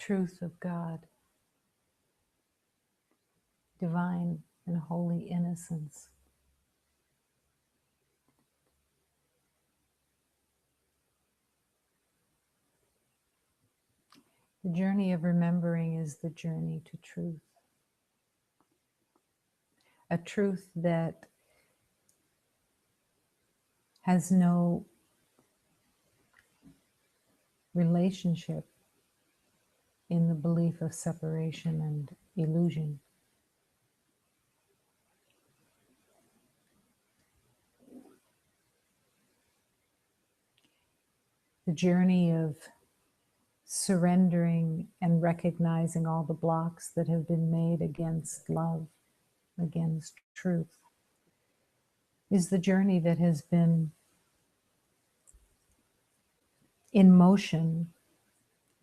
truth of God, divine and holy innocence. The journey of remembering is the journey to truth. A truth that has no relationship in the belief of separation and illusion. The journey of surrendering and recognizing all the blocks that have been made against love, against truth, is the journey that has been in motion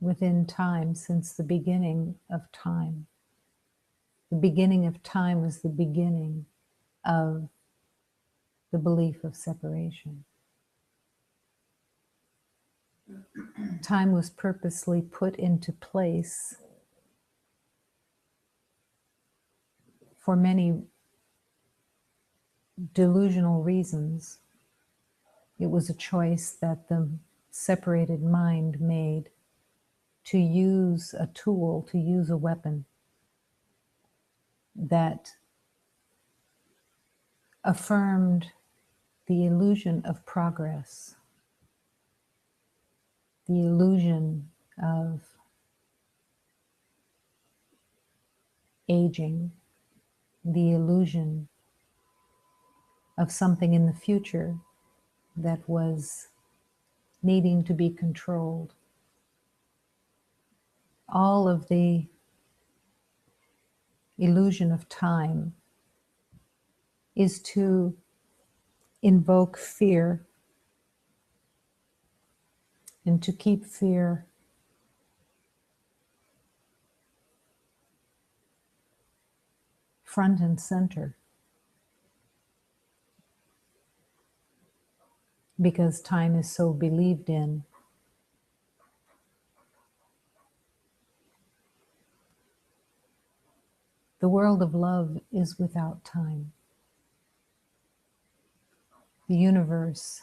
within time since the beginning of time. The beginning of time was the beginning of the belief of separation. Time was purposely put into place for many delusional reasons. It was a choice that the separated mind made to use a tool, to use a weapon that affirmed the illusion of progress, the illusion of aging, the illusion of something in the future that was needing to be controlled. All of the illusion of time is to invoke fear and to keep fear front and center, because time is so believed in. The world of love is without time. The universe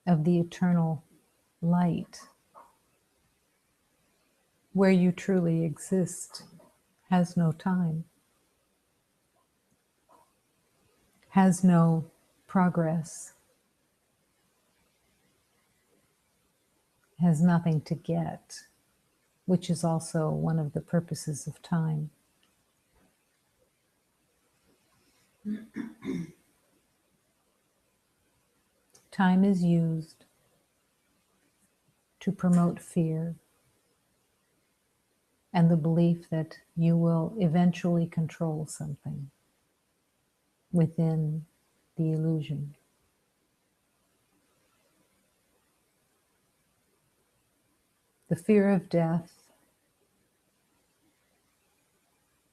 of the eternal light, where you truly exist, has no time, has no progress, has nothing to get, which is also one of the purposes of time. Time is used to promote fear and the belief that you will eventually control something within the illusion. The fear of death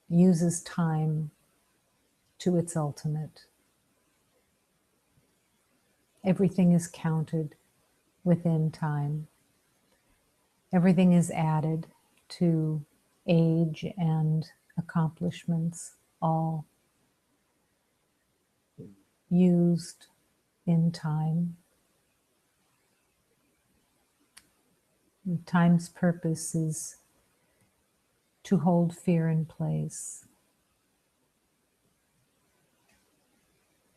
uses time to its ultimate. Everything is counted within time. Everything is added to age and accomplishments, all used in time. And time's purpose is to hold fear in place,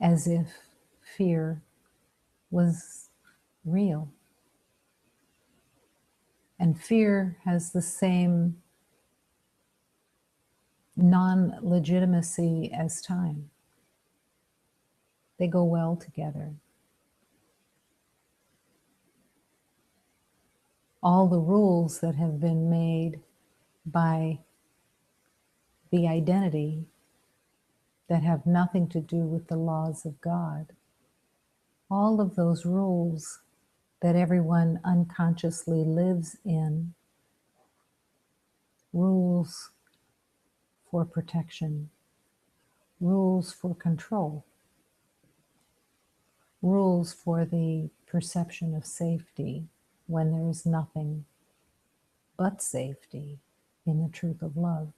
as if fear was real. And fear has the same non-legitimacy as time. They go well together. All the rules that have been made by the identity that have nothing to do with the laws of God, all of those rules that everyone unconsciously lives in, rules for protection, rules for control, rules for the perception of safety when there is nothing but safety in the truth of love.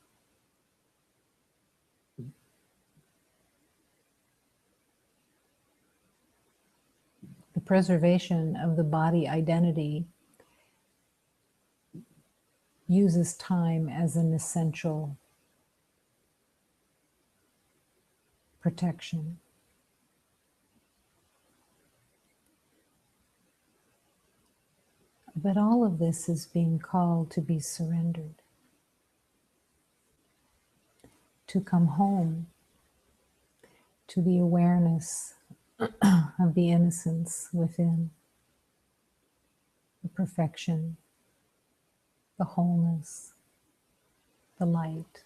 The preservation of the body identity uses time as an essential protection. But all of this is being called to be surrendered, to come home to the awareness of the innocence within, the perfection, the wholeness, the light,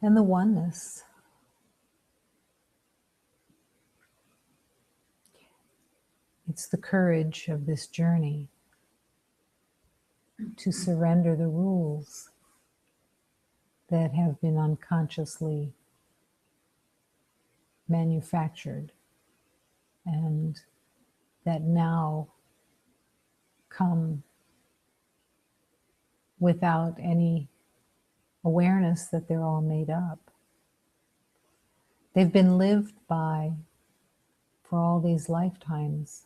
and the oneness. It's the courage of this journey to surrender the rules that have been unconsciously manufactured and that now come without any awareness that they're all made up. They've been lived by for all these lifetimes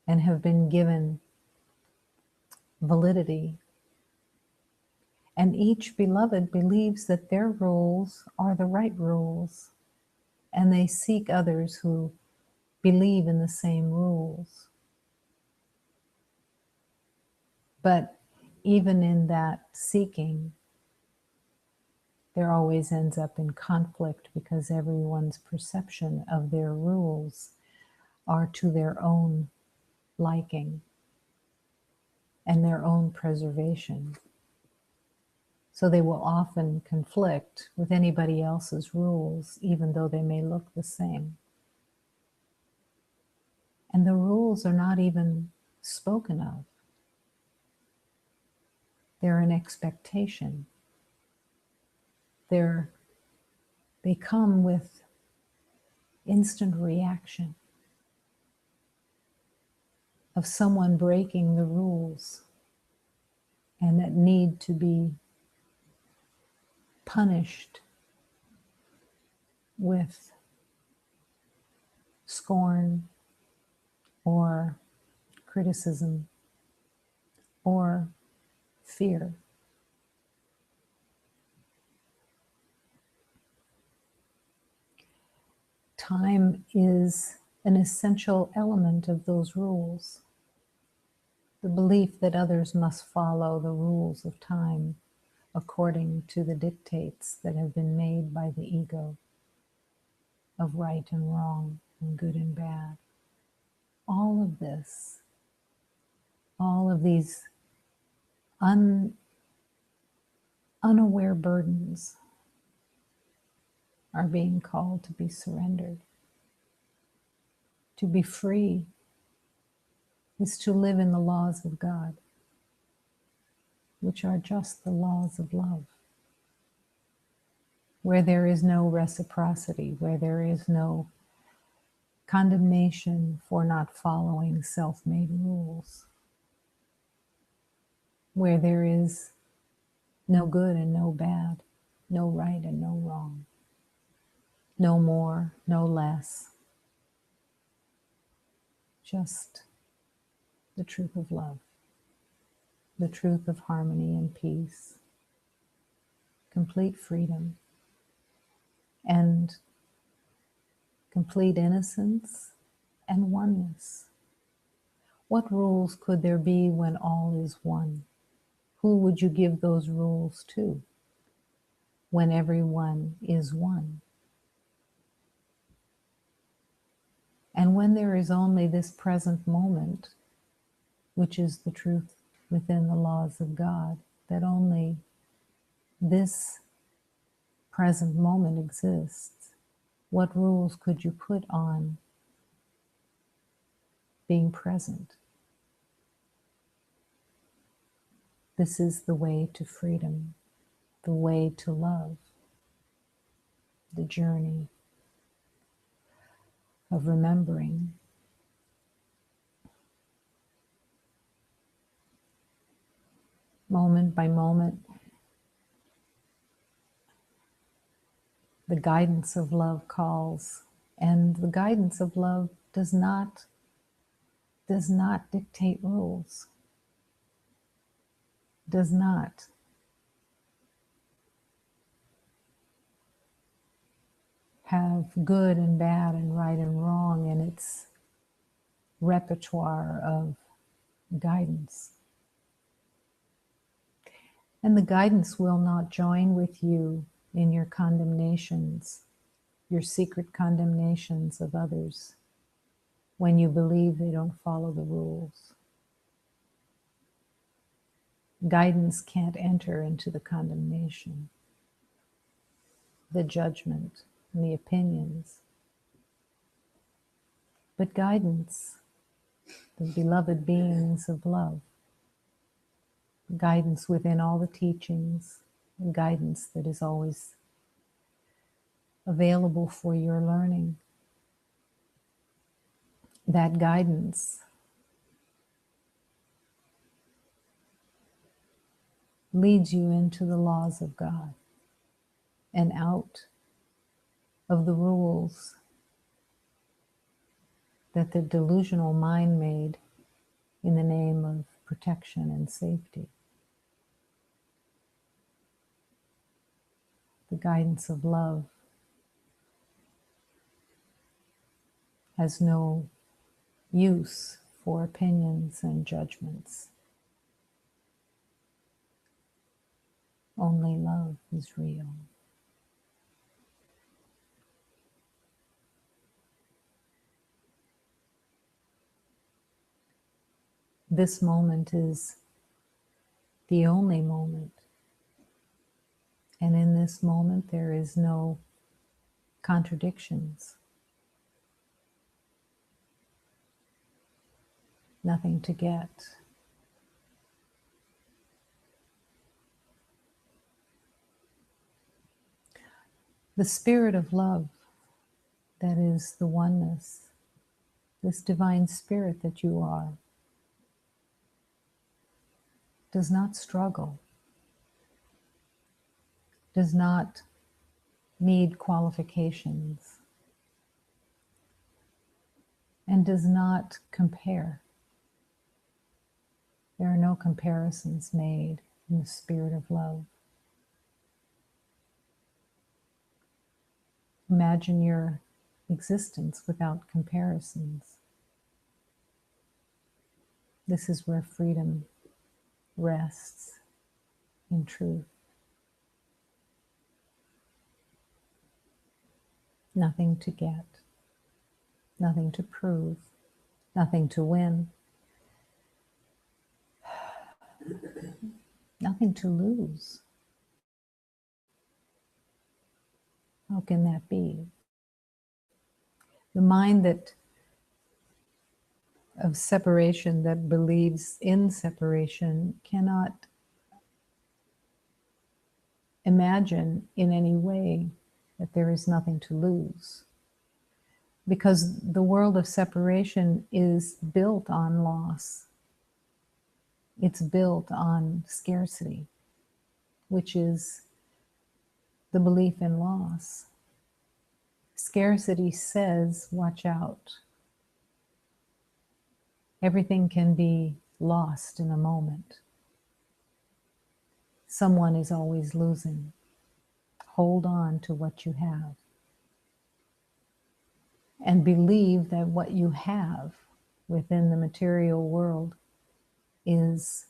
and have been given validity. And each beloved believes that their rules are the right rules, and they seek others who believe in the same rules. But even in that seeking, there always ends up in conflict because everyone's perception of their rules are to their own liking and their own preservation. So they will often conflict with anybody else's rules, even though they may look the same. And the rules are not even spoken of. They're an expectation. They come with instant reaction of someone breaking the rules and that need to be punished with scorn or criticism or fear. Time is an essential element of those rules. The belief that others must follow the rules of time according to the dictates that have been made by the ego of right and wrong and good and bad. All of this, all of these unaware burdens are being called to be surrendered. To be free is to live in the laws of God, which are just the laws of love, where there is no reciprocity, where there is no condemnation for not following self-made rules, where there is no good and no bad, no right and no wrong, no more, no less, just the truth of love, the truth of harmony and peace, complete freedom, and complete innocence and oneness. What rules could there be when all is one? Who would you give those rules to when everyone is one? And when there is only this present moment, which is the truth within the laws of God, that only this present moment exists, what rules could you put on being present? This is the way to freedom, the way to love, the journey of remembering moment by moment, the guidance of love calls, and the guidance of love does not dictate rules, does not. Have good and bad and right and wrong in its repertoire of guidance. And the guidance will not join with you in your condemnations, your secret condemnations of others, when you believe they don't follow the rules. Guidance can't enter into the condemnation, the judgment, and the opinions. But guidance, the beloved beings of love, guidance within all the teachings, guidance that is always available for your learning. That guidance leads you into the laws of God and out of the rules that the delusional mind made in the name of protection and safety. The guidance of love has no use for opinions and judgments. Only love is real. This moment is the only moment. And in this moment, there is no contradictions, nothing to get. The spirit of love, that is the oneness, this divine spirit that you are, does not struggle, does not need qualifications, and does not compare. There are no comparisons made in the spirit of love. Imagine your existence without comparisons. This is where freedom rests in truth. Nothing to get, nothing to prove, nothing to win, nothing to lose. How can that be? The mind of separation, that believes in separation, cannot imagine in any way that there is nothing to lose. Because the world of separation is built on loss. It's built on scarcity, which is the belief in loss. Scarcity says, watch out. Everything can be lost in a moment. Someone is always losing. Hold on to what you have. And believe that what you have within the material world is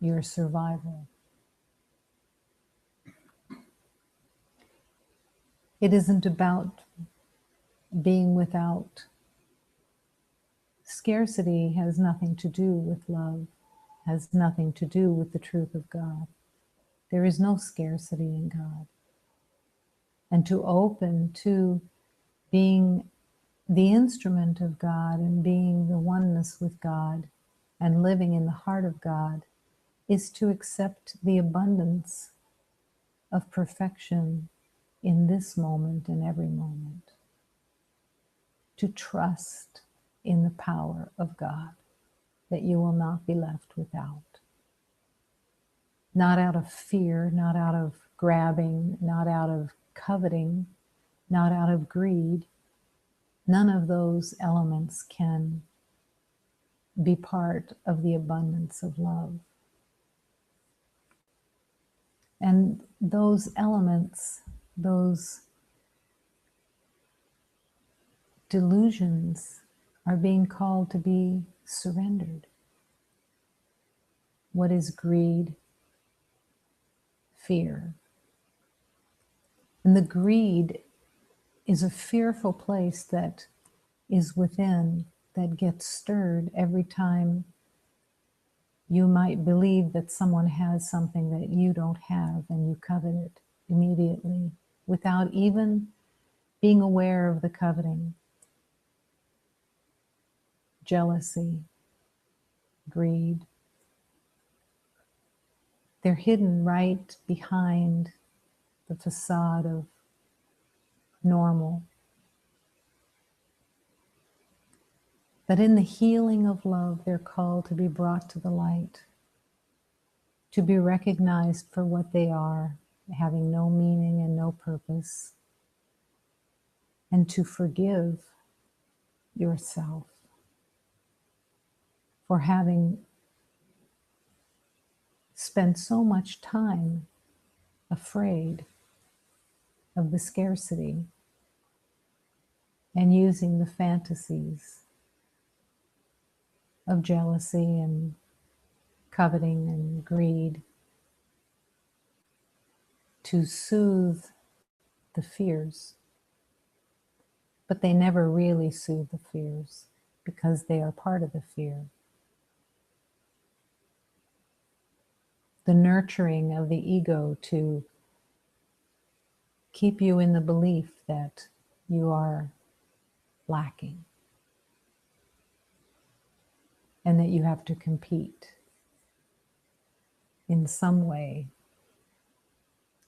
your survival. It isn't about being without. Scarcity has nothing to do with love, has nothing to do with the truth of God. There is no scarcity in God. And to open to being the instrument of God and being the oneness with God and living in the heart of God is to accept the abundance of perfection in this moment and every moment. To trust in the power of God, that you will not be left without. not out of fear, not out of grabbing, not out of coveting, not out of greed. None of those elements can be part of the abundance of love. And those elements, those delusions, are being called to be surrendered. What is greed? Fear. And the greed is a fearful place that is within, that gets stirred every time you might believe that someone has something that you don't have, and you covet it immediately without even being aware of the coveting. Jealousy, greed. They're hidden right behind the facade of normal. But in the healing of love, they're called to be brought to the light, to be recognized for what they are, having no meaning and no purpose, and to forgive yourself for having spent so much time afraid of the scarcity and using the fantasies of jealousy and coveting and greed to soothe the fears. But they never really soothe the fears because they are part of the fear. The nurturing of the ego to keep you in the belief that you are lacking and that you have to compete in some way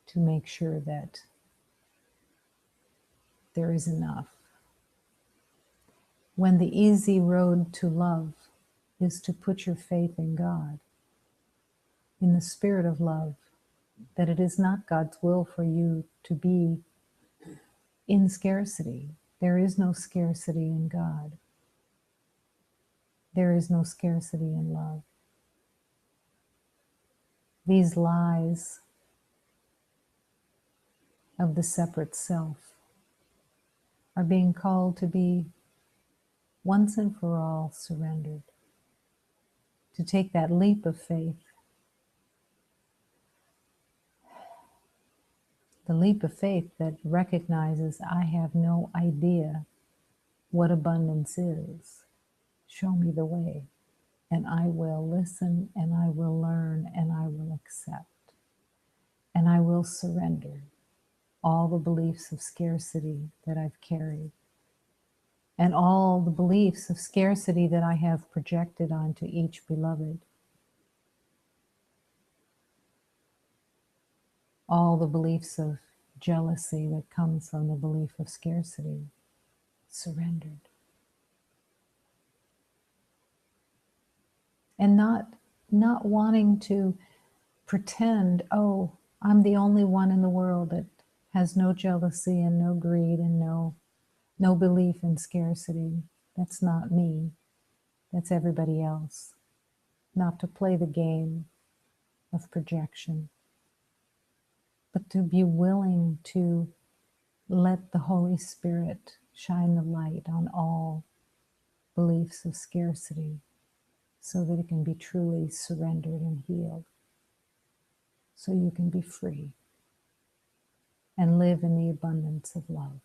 to make sure that there is enough. When the easy road to love is to put your faith in God, in the spirit of love, that it is not God's will for you to be in scarcity. There is no scarcity in God. There is no scarcity in love. These lies of the separate self are being called to be once and for all surrendered, to take that leap of faith, the leap of faith that recognizes I have no idea what abundance is. Show me the way, and I will listen, and I will learn, and I will accept, and I will surrender all the beliefs of scarcity that I've carried, and all the beliefs of scarcity that I have projected onto each beloved, all the beliefs of jealousy that comes from the belief of scarcity, surrendered. And not wanting to pretend, oh, I'm the only one in the world that has no jealousy and no greed and no belief in scarcity. That's not me. That's everybody else. Not to play the game of projection, but to be willing to let the Holy Spirit shine the light on all beliefs of scarcity so that it can be truly surrendered and healed, so you can be free and live in the abundance of love,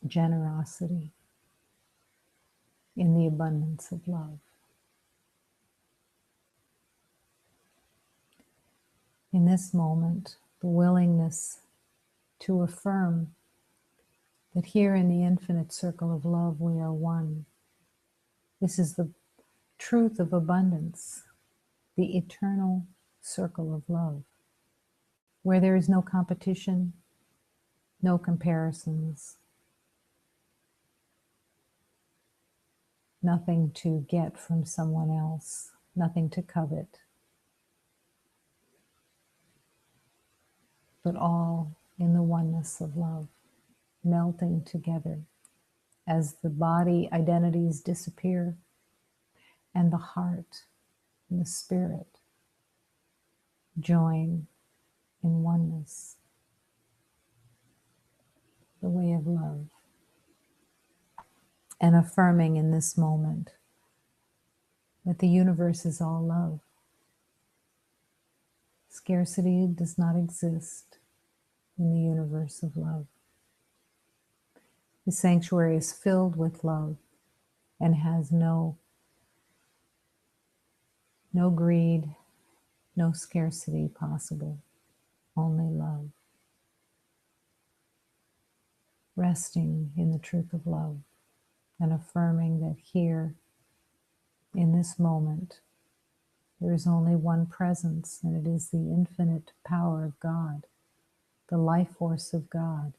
generosity, in the abundance of love. In this moment, the willingness to affirm that here in the infinite circle of love we are one. This is the truth of abundance, the eternal circle of love, where there is no competition, no comparisons, nothing to get from someone else, nothing to covet, but all in the oneness of love, melting together as the body identities disappear and the heart and the spirit join in oneness, the way of love, and affirming in this moment that the universe is all love. Scarcity does not exist in the universe of love. The sanctuary is filled with love and has no greed, no scarcity possible, only love. Resting in the truth of love and affirming that here, in this moment, there is only one presence, and it is the infinite power of God, the life force of God,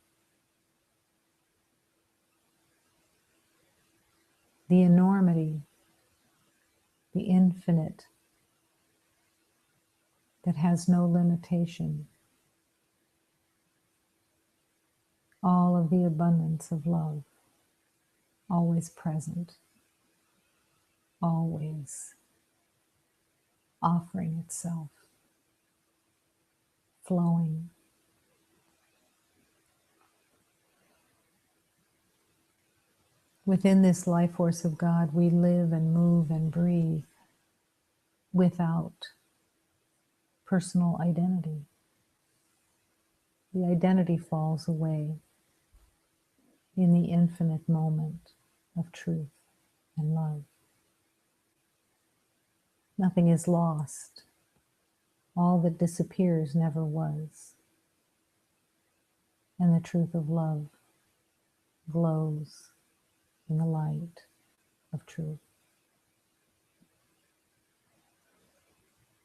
the enormity, the infinite that has no limitation, all of the abundance of love, always present, always offering itself, flowing. Within this life force of God, we live and move and breathe without personal identity. The identity falls away in the infinite moment of truth and love. Nothing is lost. All that disappears never was. And the truth of love glows in the light of truth.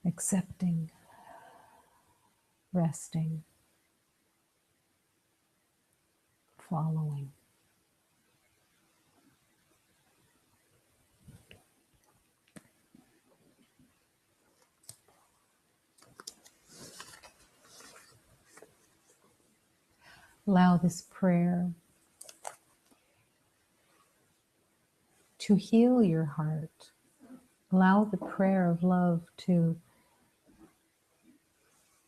Accepting, resting, following. Allow this prayer to heal your heart. Allow the prayer of love to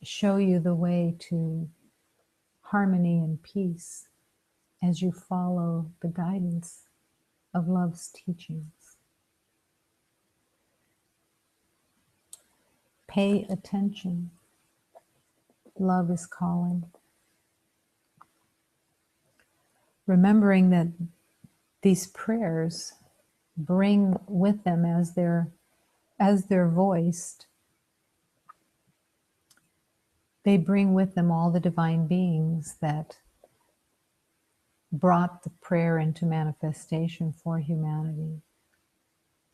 show you the way to harmony and peace as you follow the guidance of love's teachings. Pay attention. Love is calling. Remembering that these prayers bring with them, as they're voiced, they bring with them all the divine beings that brought the prayer into manifestation for humanity.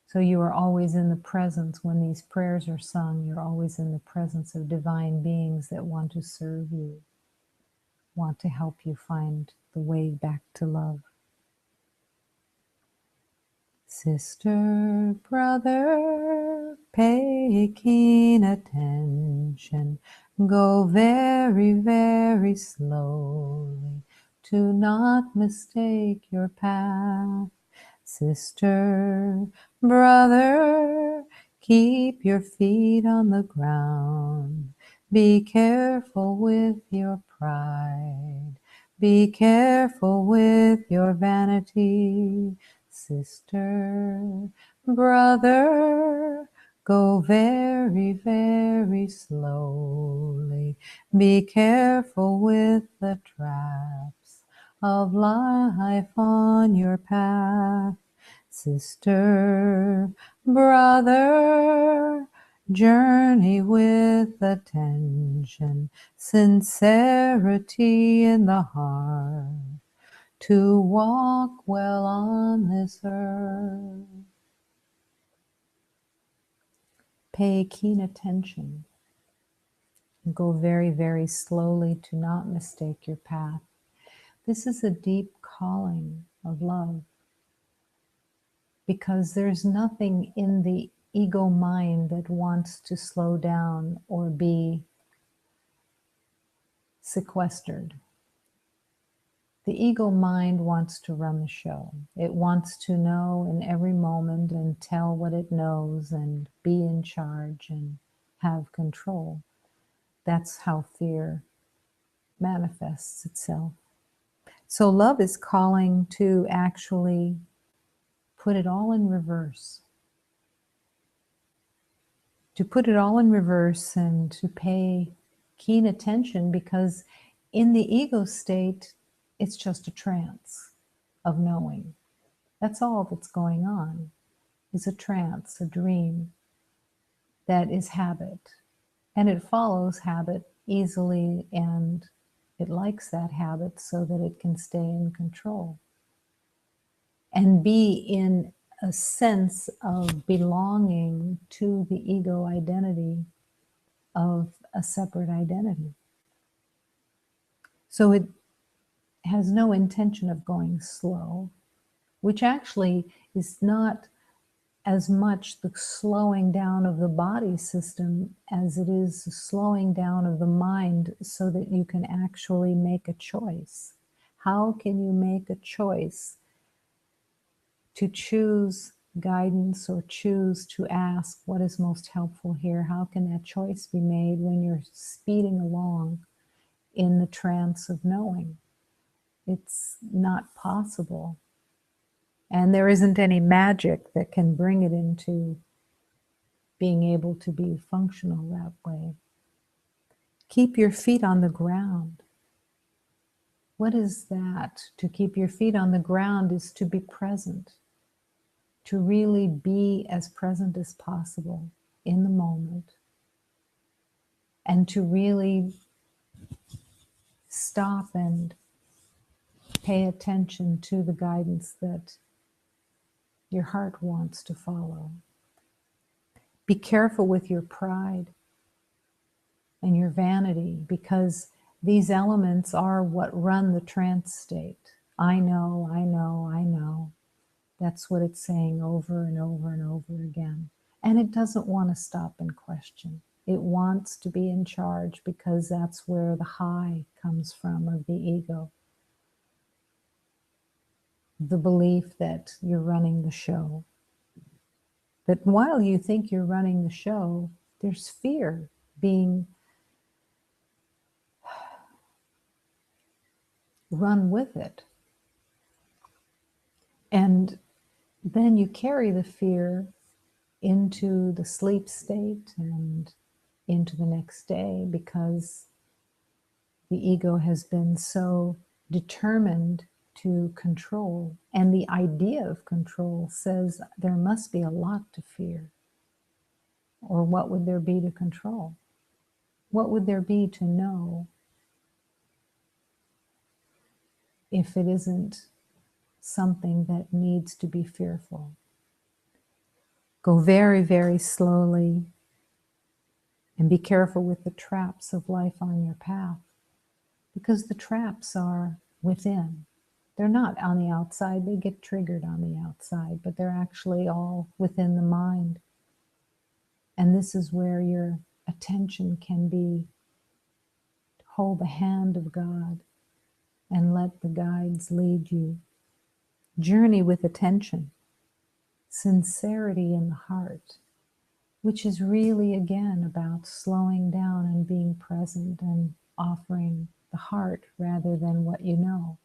So you are always in the presence, when these prayers are sung, you're always in the presence of divine beings that want to serve you, want to help you find the way back to love. Sister, brother, pay keen attention. Go very, very slowly to not mistake your path. Sister, brother, keep your feet on the ground. Be careful with your pride. Be careful with your vanity. Sister, brother, go very, very slowly. Be careful with the traps of life on your path. Sister, brother, journey with attention, sincerity in the heart, to walk well on this earth. Pay keen attention. Go very, very slowly to not mistake your path. This is a deep calling of love, because there's nothing in the ego mind that wants to slow down or be sequestered. The ego mind wants to run the show. It wants to know in every moment and tell what it knows and be in charge and have control. That's how fear manifests itself. So love is calling to actually put it all in reverse. To put it all in reverse and to pay keen attention, because in the ego state, it's just a trance of knowing. That's all that's going on, is a trance, a dream that is habit. And it follows habit easily, and it likes that habit so that it can stay in control and be in a sense of belonging to the ego identity of a separate identity. So it has no intention of going slow, which actually is not as much the slowing down of the body system as it is the slowing down of the mind, so that you can actually make a choice. How can you make a choice to choose guidance or choose to ask what is most helpful here? How can that choice be made when you're speeding along in the trance of knowing? It's not possible. And there isn't any magic that can bring it into being able to be functional that way. Keep your feet on the ground. What is that? To keep your feet on the ground is to be present, to really be as present as possible in the moment, and to really stop and pay attention to the guidance that your heart wants to follow. Be careful with your pride and your vanity, because these elements are what run the trance state. I know, I know, I know. That's what it's saying over and over and over again. And it doesn't want to stop and question. It wants to be in charge, because that's where the high comes from of the ego. The belief that you're running the show. But while you think you're running the show, there's fear being run with it. And then you carry the fear into the sleep state and into the next day, because the ego has been so determined to control. And the idea of control says there must be a lot to fear. Or what would there be to control? What would there be to know if it isn't something that needs to be fearful? Go very, very slowly, and be careful with the traps of life on your path, because the traps are within. They're not on the outside. They get triggered on the outside, but they're actually all within the mind. And this is where your attention can be. Hold the hand of God and let the guides lead you. Journey with attention, sincerity in the heart, which is really, again, about slowing down and being present and offering the heart rather than what you know.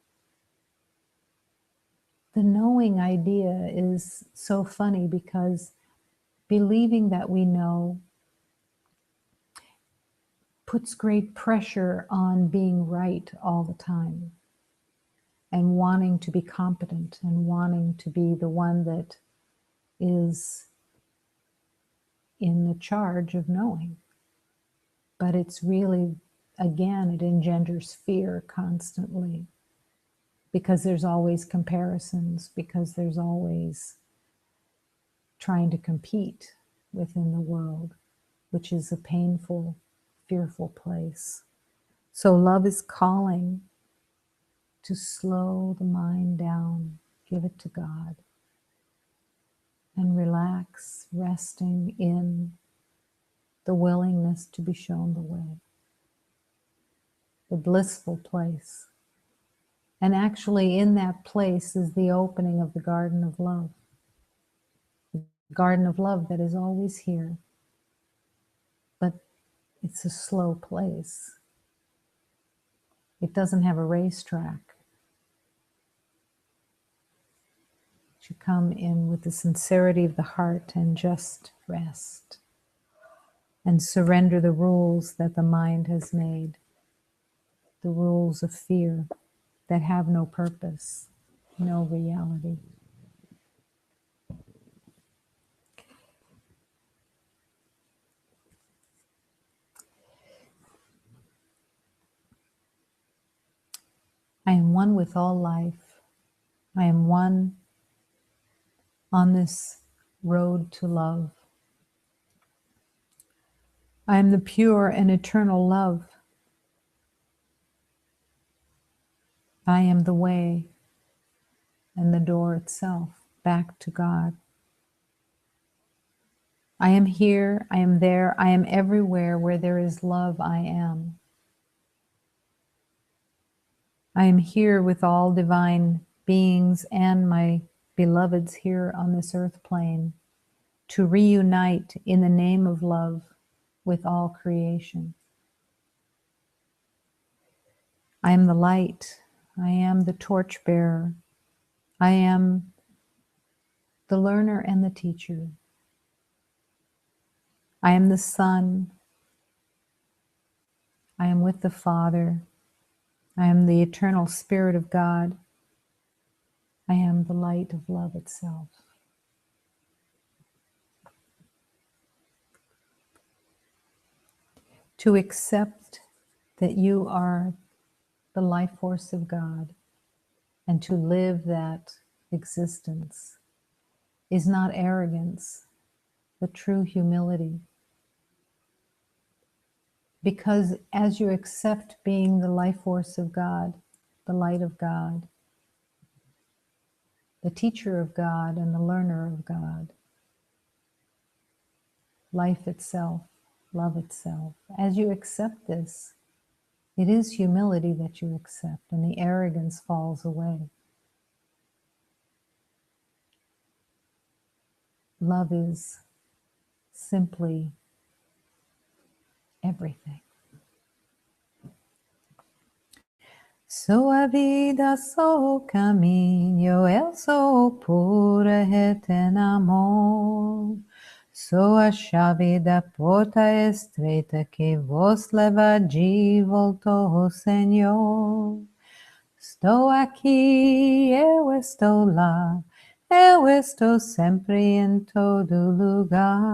The knowing idea is so funny, because believing that we know puts great pressure on being right all the time, and wanting to be competent and wanting to be the one that is in the charge of knowing. But it's really, again, it engenders fear constantly, because there's always comparisons, because there's always trying to compete within the world, which is a painful, fearful place. So love is calling to slow the mind down, give it to God, and relax, resting in the willingness to be shown the way. the blissful place. And actually in that place is the opening of the garden of love. The garden of love that is always here. But it's a slow place. It doesn't have a racetrack. You come in with the sincerity of the heart and just rest and surrender the rules that the mind has made, the rules of fear that have no purpose, no reality. I am one with all life. I am one on this road to love. I am the pure and eternal love. I am the way and the door itself back to God. I am here, I am there, I am everywhere where there is love, I am. I am here with all divine beings and my beloveds here on this earth plane to reunite in the name of love with all creation. I am the light. I am the torchbearer. I am the learner and the teacher. I am the Son. I am with the Father. I am the eternal Spirit of God. I am the light of love itself. To accept that you are the life force of God and to live that existence is not arrogance, but true humility. Because as you accept being the life force of God, the light of God, the teacher of God and the learner of God, life itself, love itself, as you accept this, it is humility that you accept and the arrogance falls away. Love is simply everything. Sua vida, seu caminho, eu sou pura em amor. Sou a chave da porta estreita que vos leva de volta ao Senhor. Estou aqui, eu estou lá, eu estou sempre em todo lugar.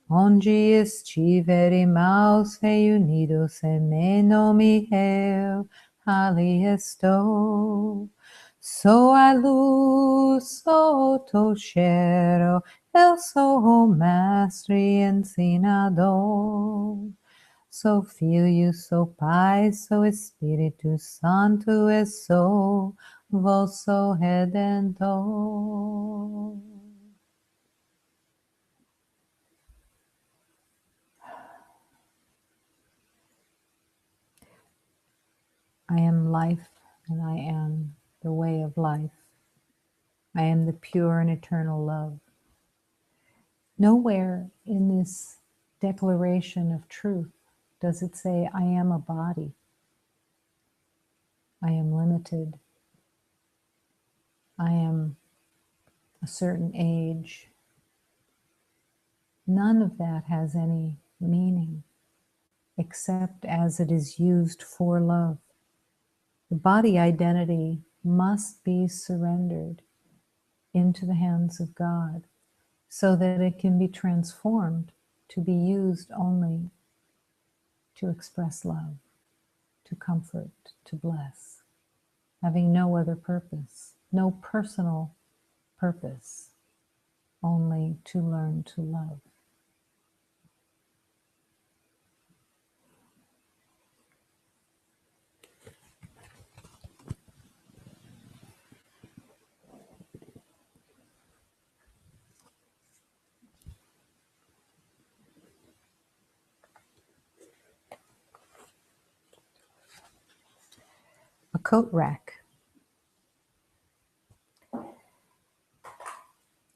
Onde estiver irmãos reunidos em meu nome, eu ali estou. Sou a luz, sou o tocheiro, eu sou o mestre ensinador. Sou Filho, sou Pai, sou Espírito Santo, e sou vosso Redentor. I am life, and I am the way of life. I am the pure and eternal love. Nowhere in this declaration of truth does it say, I am a body. I am limited. I am a certain age. None of that has any meaning except as it is used for love. The body identity must be surrendered into the hands of God so that it can be transformed to be used only to express love, to comfort, to bless, having no other purpose, no personal purpose, only to learn to love. coat rack.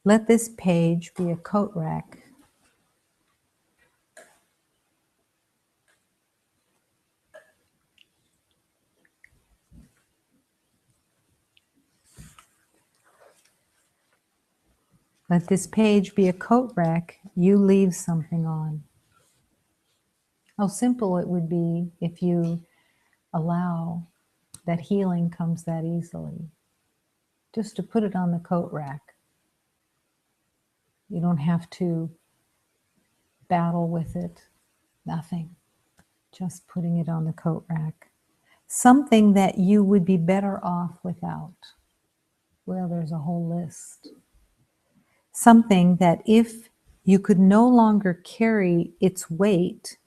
Let this page be a coat rack. Let this page be a coat rack you leave something on. How simple it would be if you allow that healing comes that easily. Just to put it on the coat rack. You don't have to battle with it. Nothing. Just putting it on the coat rack. Something that you would be better off without. Well, there's a whole list. Something that if you could no longer carry its weight,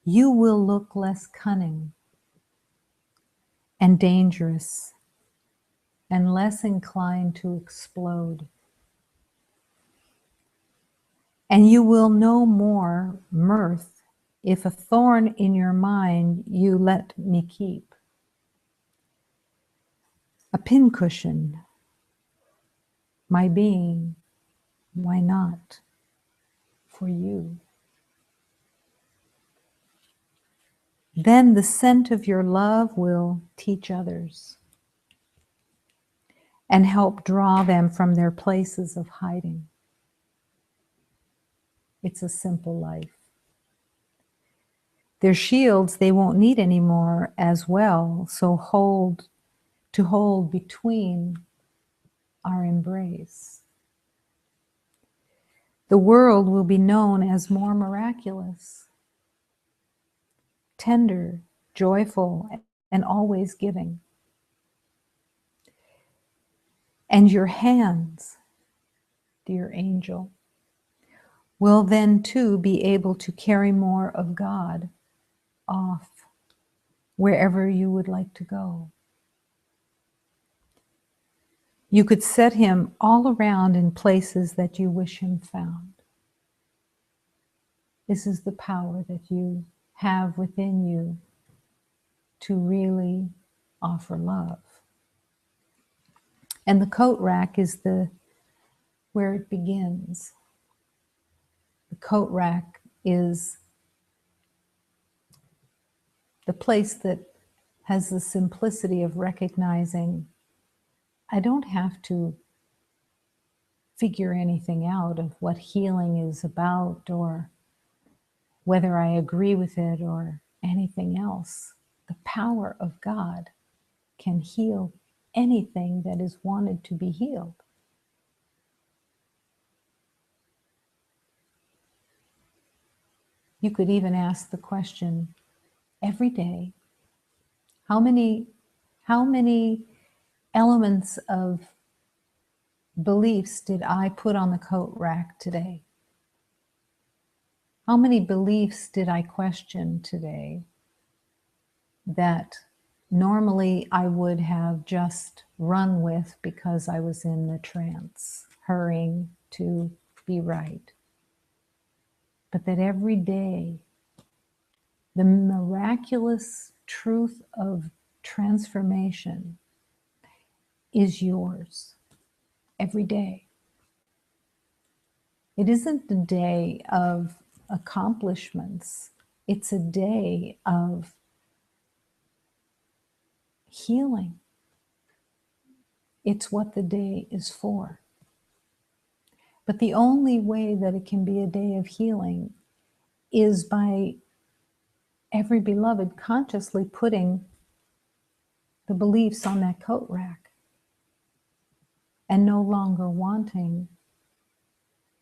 you will look less cunning and dangerous and less inclined to explode. And you will know more mirth if a thorn in your mind you let me keep. A pincushion, my being, why not, for you. Then the scent of your love will teach others and help draw them from their places of hiding. It's a simple life. Their shields they won't need anymore as well, so hold between our embrace. The world will be known as more miraculous, tender, joyful, and always giving. And your hands, dear angel, will then too be able to carry more of God off wherever you would like to go. You could set him all around in places that you wish him found. This is the power that you have within you to really offer love. And the coat rack is where it begins. The coat rack is the place that has the simplicity of recognizing I don't have to figure anything out of what healing is about or whether I agree with it or anything else. The power of God can heal anything that is wanted to be healed. You could even ask the question every day, how many elements of beliefs did I put on the coat rack today? How many beliefs did I question today that normally I would have just run with because I was in the trance, hurrying to be right? But that every day, the miraculous truth of transformation is yours every day. It isn't a day of accomplishments. It's a day of healing. It's what the day is for. But the only way that it can be a day of healing is by every beloved consciously putting the beliefs on that coat rack and no longer wanting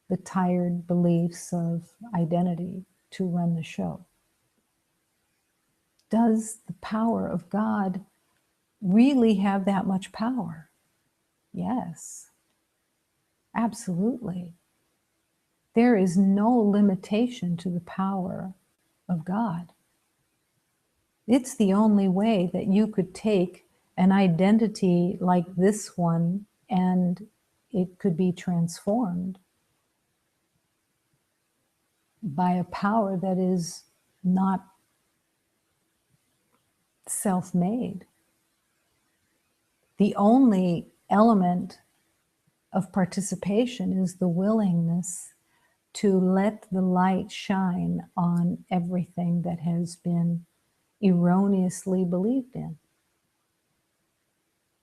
the tired beliefs of identity to run the show. Does the power of God really have that much power? Yes, absolutely. There is no limitation to the power of God. It's the only way that you could take an identity like this one and it could be transformed by a power that is not self-made. The only element of participation is the willingness to let the light shine on everything that has been erroneously believed in.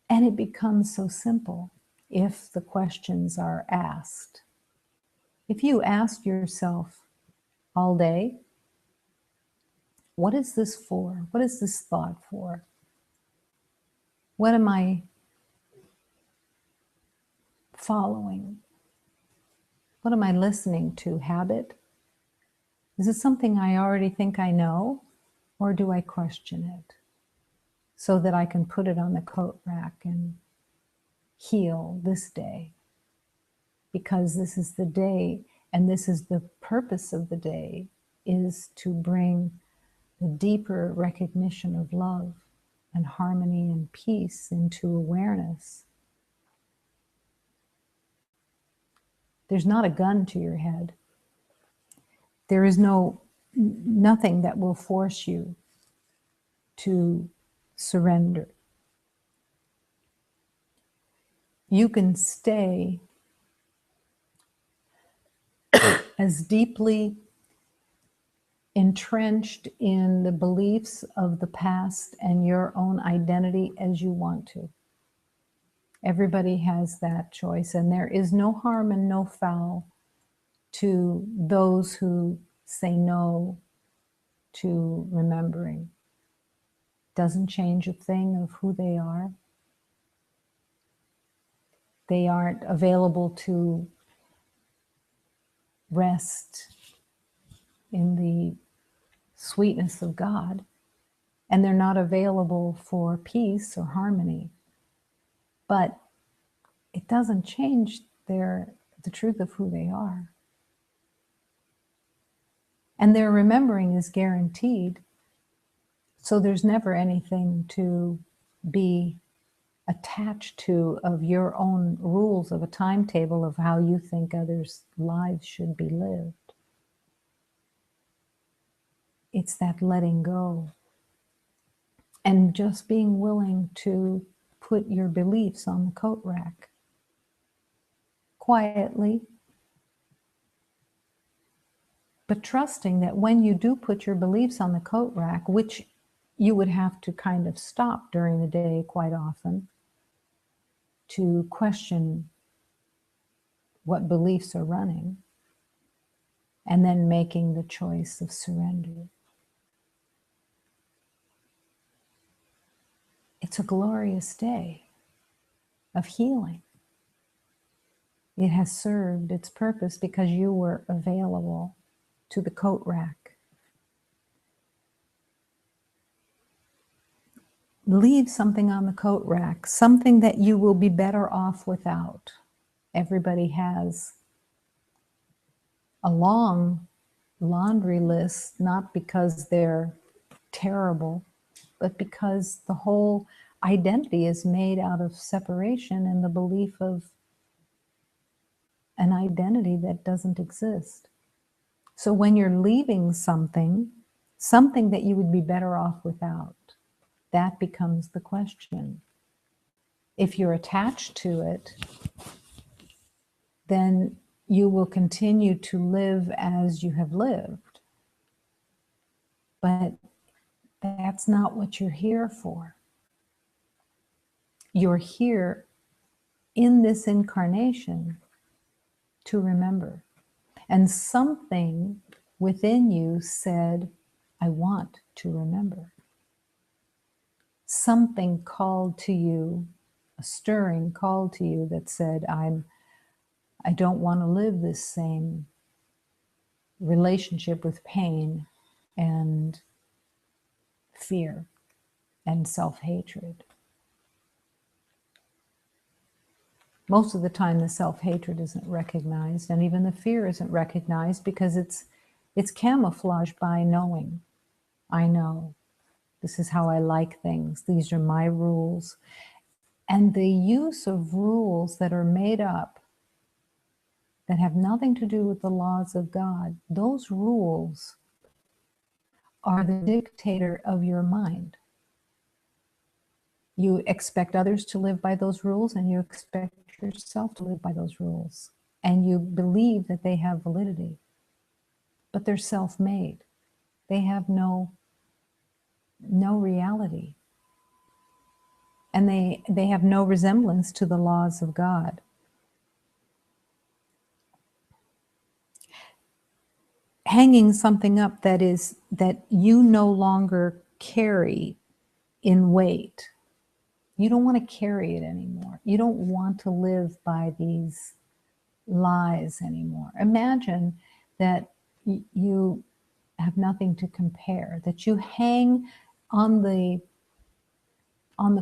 And it becomes so simple if the questions are asked. If you ask yourself all day, what is this for? What is this thought for? What am I following? What am I listening to? Habit? Is it something I already think I know, or do I question it so that I can put it on the coat rack and heal this day? Because this is the day, and this is the purpose of the day, is to bring the deeper recognition of love and harmony and peace into awareness. There's not a gun to your head. There is nothing that will force you to surrender. You can stay as deeply entrenched in the beliefs of the past and your own identity as you want to. Everybody has that choice, and there is no harm and no foul to those who say no to remembering. Doesn't change a thing of who they are. They aren't available to rest in the sweetness of God, and they're not available for peace or harmony. But it doesn't change the truth of who they are. And their remembering is guaranteed, so there's never anything to be attached to of your own rules of a timetable of how you think others' lives should be lived. It's that letting go and just being willing to put your beliefs on the coat rack quietly, but trusting that when you do put your beliefs on the coat rack, which you would have to kind of stop during the day quite often to question what beliefs are running, and then making the choice of surrender. It's a glorious day of healing. It has served its purpose because you were available to the coat rack. Leave something on the coat rack, something that you will be better off without. Everybody has a long laundry list, not because they're terrible, but because the whole identity is made out of separation and the belief of an identity that doesn't exist. So when you're leaving something that you would be better off without, that becomes the question. If you're attached to it, then you will continue to live as you have lived. But that's not what you're here for. You're here in this incarnation to remember. And something within you said, I want to remember. Something called to you, a stirring called to you that said, I don't want to live this same relationship with pain and fear and self-hatred. Most of the time, the self-hatred isn't recognized, and even the fear isn't recognized because it's camouflaged by knowing. I know. This is how I like things. These are my rules. And the use of rules that are made up that have nothing to do with the laws of God, those rules are the dictator of your mind. You expect others to live by those rules, and you expect yourself to live by those rules. And you believe that they have validity, but they're self-made. They have no reality. And they have no resemblance to the laws of God. Hanging something up that you no longer carry in weight. You don't want to carry it anymore. You don't want to live by these lies anymore. Imagine that you have nothing to compare, that you hang on the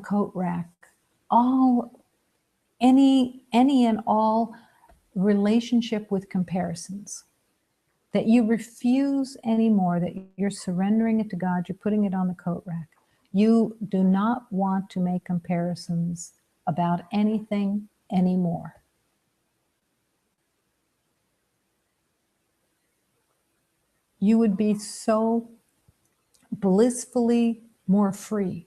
coat rack any and all relationship with comparisons, that you refuse anymore, that you're surrendering it to God, you're putting it on the coat rack. You do not want to make comparisons about anything anymore. You would be so blissfully more free.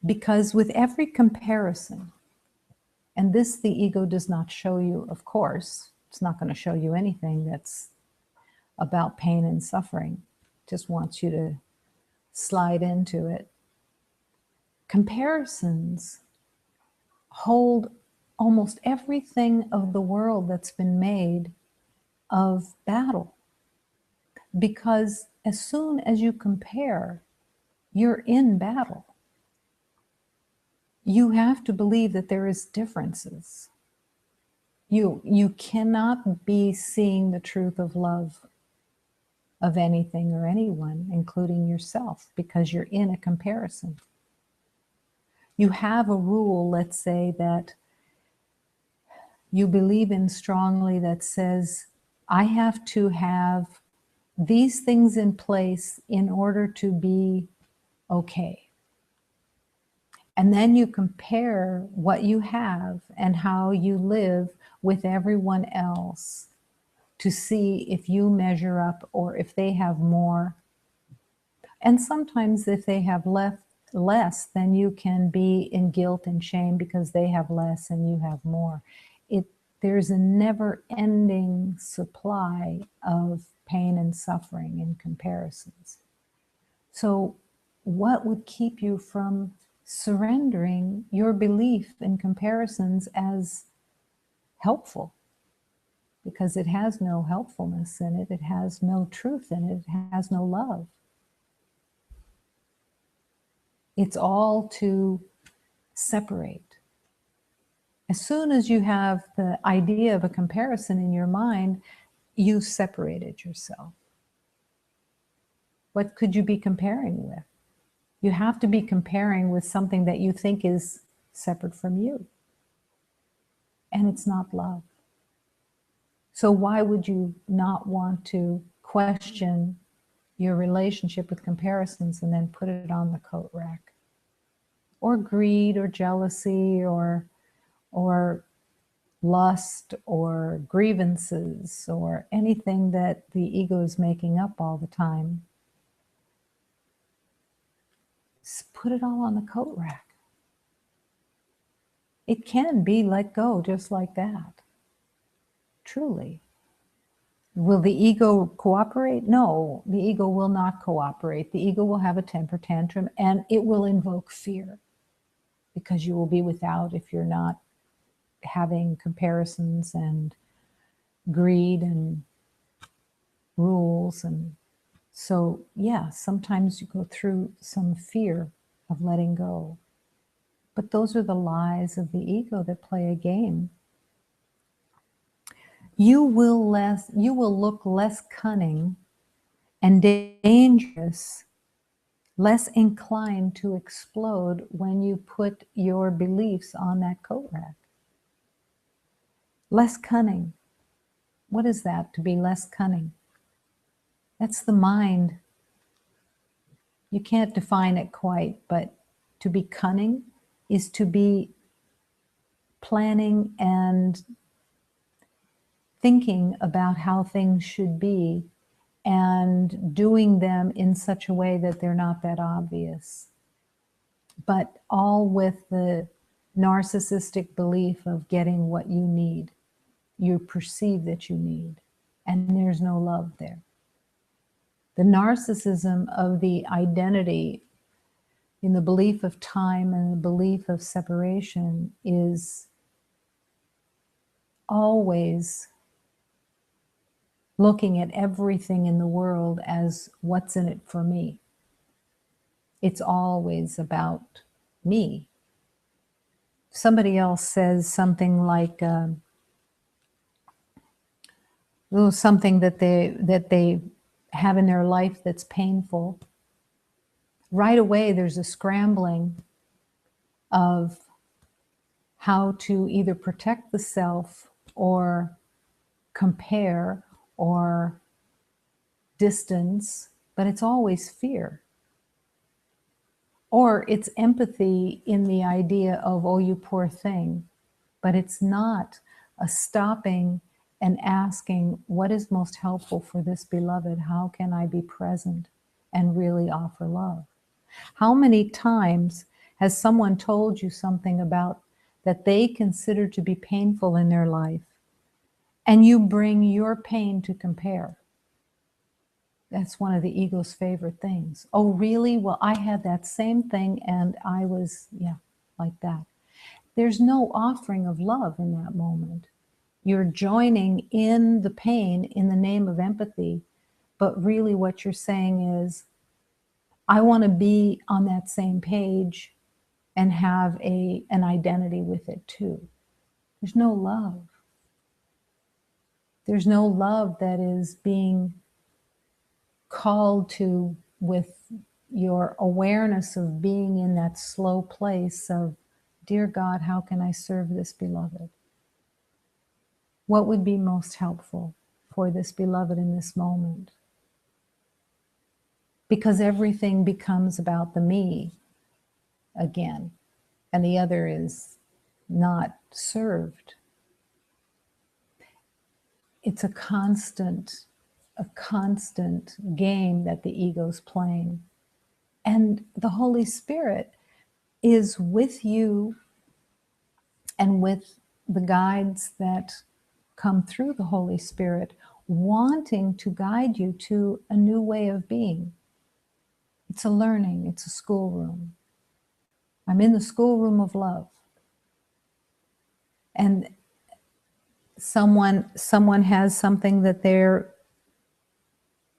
Because with every comparison, and this the ego does not show you, of course, it's not going to show you anything that's about pain and suffering. It just wants you to slide into it. Comparisons hold almost everything of the world that's been made of battle. Because as soon as you compare, you're in battle. You have to believe that there is differences. You cannot be seeing the truth of love of anything or anyone, including yourself, because you're in a comparison. You have a rule, let's say, that you believe in strongly that says, I have to have these things in place in order to be okay. And then you compare what you have and how you live with everyone else to see if you measure up or if they have more. And sometimes if they have less, then you can be in guilt and shame because they have less and you have more. There's a never-ending supply of pain and suffering in comparisons. So what would keep you from surrendering your belief in comparisons as helpful? Because it has no helpfulness in it. It has no truth in it. It has no love. It's all to separate. As soon as you have the idea of a comparison in your mind, you separated yourself. What could you be comparing with? You have to be comparing with something that you think is separate from you. And it's not love. So why would you not want to question your relationship with comparisons and then put it on the coat rack? Or greed or jealousy or lust or grievances or anything that the ego is making up all the time. Just put it all on the coat rack. It can be let go just like that. Truly. Will the ego cooperate? No, the ego will not cooperate. The ego will have a temper tantrum and it will invoke fear because you will be without if you're not having comparisons and greed and rules. And so, yeah, sometimes you go through some fear of letting go. But those are the lies of the ego that play a game. You will look less cunning and dangerous, less inclined to explode when you put your beliefs on that coat rack. Less cunning. What is that, to be less cunning? That's the mind. You can't define it quite, but to be cunning is to be planning and thinking about how things should be and doing them in such a way that they're not that obvious. but all with the narcissistic belief of getting what you need, you perceive that you need, and there's no love there. The narcissism of the identity in the belief of time and the belief of separation is always looking at everything in the world as what's in it for me. It's always about me. Somebody else says something like something that they have in their life that's painful. Right away, there's a scrambling of how to either protect the self or compare or distance, but it's always fear. Or it's empathy in the idea of, oh, you poor thing, but it's not a stopping and asking, what is most helpful for this beloved? How can I be present and really offer love? How many times has someone told you something about that they consider to be painful in their life, and you bring your pain to compare? That's one of the ego's favorite things. Oh, really? Well, I had that same thing and I was, like that. There's no offering of love in that moment. You're joining in the pain in the name of empathy, but really what you're saying is, I want to be on that same page and have an identity with it too. There's no love. There's no love that is being called to with your awareness of being in that slow place of, dear God, how can I serve this beloved? What would be most helpful for this beloved in this moment? Because everything becomes about the me again, and the other is not served. It's a constant game that the ego's playing. And the Holy Spirit is with you and with the guides that come through the Holy Spirit, wanting to guide you to a new way of being. It's a learning, it's a schoolroom. I'm in the schoolroom of love. And someone has something that they're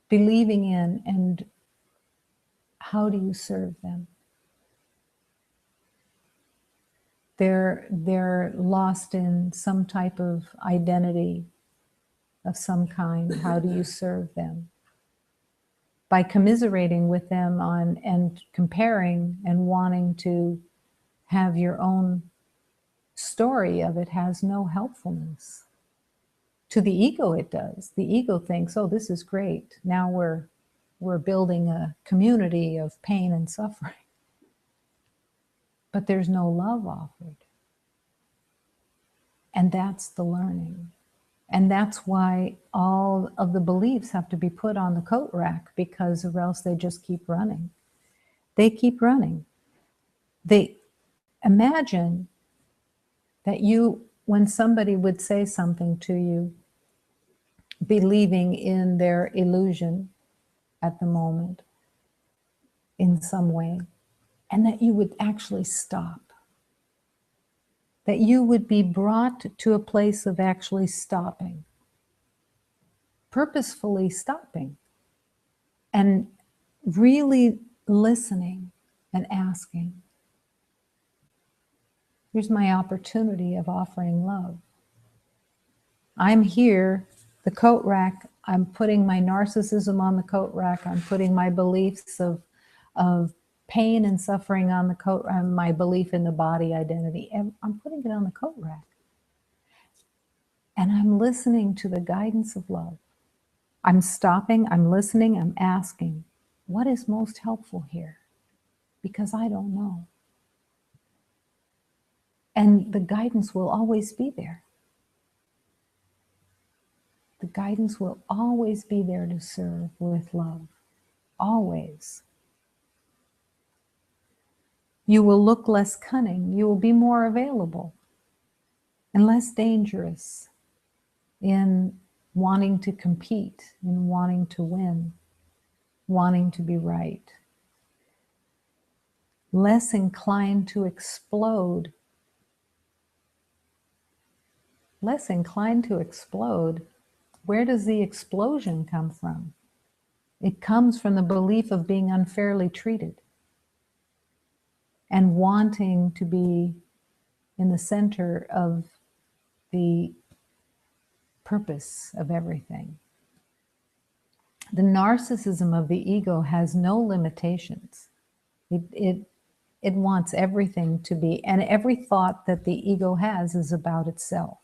believing in, and how do you serve them? They're lost in some type of identity of some kind. How do you serve them? By commiserating with them on and comparing and wanting to have your own story of it has no helpfulness. To the ego it does. The ego thinks, oh, this is great. Now we're building a community of pain and suffering. But there's no love offered. And that's the learning. And that's why all of the beliefs have to be put on the coat rack, because or else they just keep running. They keep running. They imagine that when somebody would say something to you, believing in their illusion at the moment in some way, and that you would actually stop. That you would be brought to a place of actually stopping, purposefully stopping, and really listening and asking, here's my opportunity of offering love. I'm here, the coat rack, I'm putting my narcissism on the coat rack, I'm putting my beliefs of pain and suffering on the coat rack, my belief in the body identity, and I'm putting it on the coat rack. And I'm listening to the guidance of love. I'm stopping, I'm listening, I'm asking, what is most helpful here? Because I don't know. And the guidance will always be there. The guidance will always be there to serve with love. Always. You will look less cunning. You will be more available and less dangerous in wanting to compete, in wanting to win, wanting to be right. Less inclined to explode. Less inclined to explode. Where does the explosion come from? It comes from the belief of being unfairly treated and wanting to be in the center of the purpose of everything. The narcissism of the ego has no limitations. It wants everything to be, and every thought that the ego has is about itself.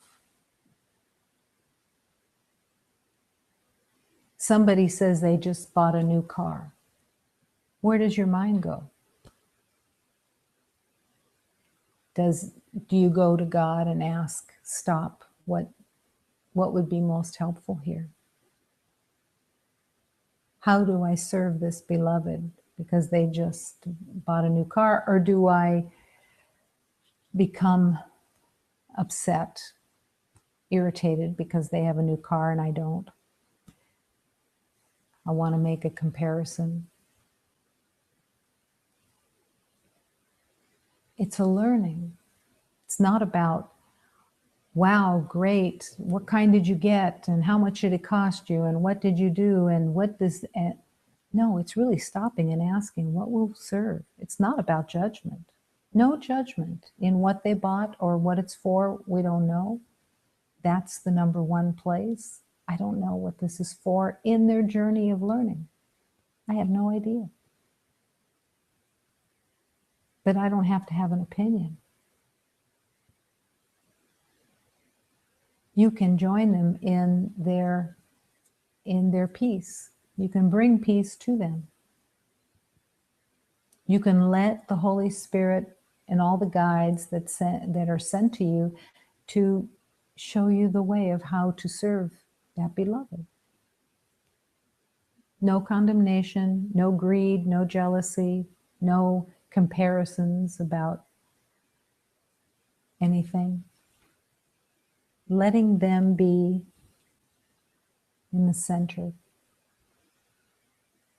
Somebody says they just bought a new car. Where does your mind go? Do you go to God and ask, stop, what would be most helpful here? How do I serve this beloved because they just bought a new car? Or do I become upset, irritated because they have a new car and I don't? I want to make a comparison. It's a learning. It's not about, wow, great, what kind did you get? And how much did it cost you? And what did you do? And what does... No, it's really stopping and asking what will serve. It's not about judgment. No judgment in what they bought or what it's for. We don't know. That's the number one place. I don't know what this is for in their journey of learning. I have no idea. But I don't have to have an opinion. You can join them in their peace. You can bring peace to them. You can let the Holy Spirit and all the guides that are sent to you to show you the way of how to serve that beloved. No condemnation, no greed, no jealousy, no comparisons about anything. Letting them be in the center.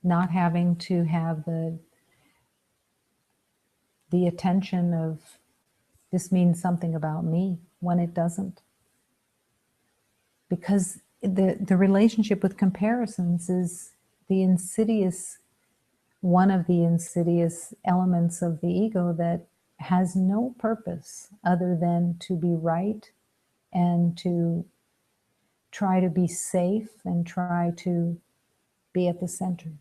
Not having to have the attention of, this means something about me, when it doesn't. Because the relationship with comparisons is one of the insidious elements of the ego that has no purpose other than to be right and to try to be safe and try to be at the center.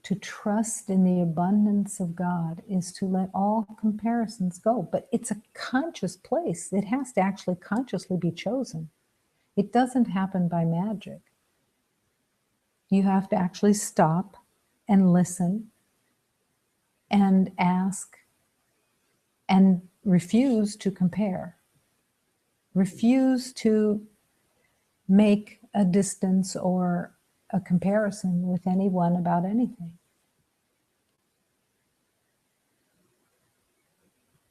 To trust in the abundance of God is to let all comparisons go. But it's a conscious place. It has to actually consciously be chosen. It doesn't happen by magic. You have to actually stop and listen and ask and refuse to compare. Refuse to make a distance or a comparison with anyone about anything.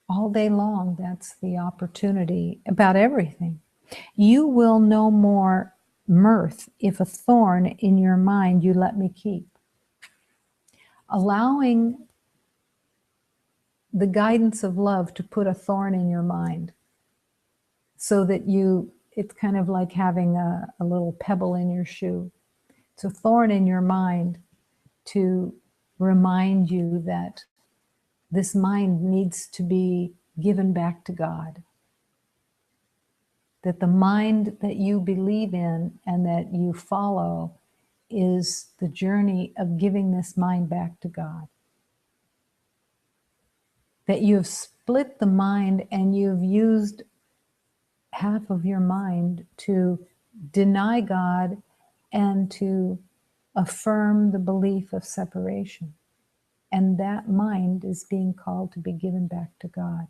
All day long, that's the opportunity about everything. You will know more mirth if a thorn in your mind you let me keep. Allowing the guidance of love to put a thorn in your mind so that it's kind of like having a little pebble in your shoe. It's a thorn in your mind to remind you that this mind needs to be given back to God. That the mind that you believe in and that you follow is the journey of giving this mind back to God. That you have split the mind and you've used half of your mind to deny God and to affirm the belief of separation. And that mind is being called to be given back to God.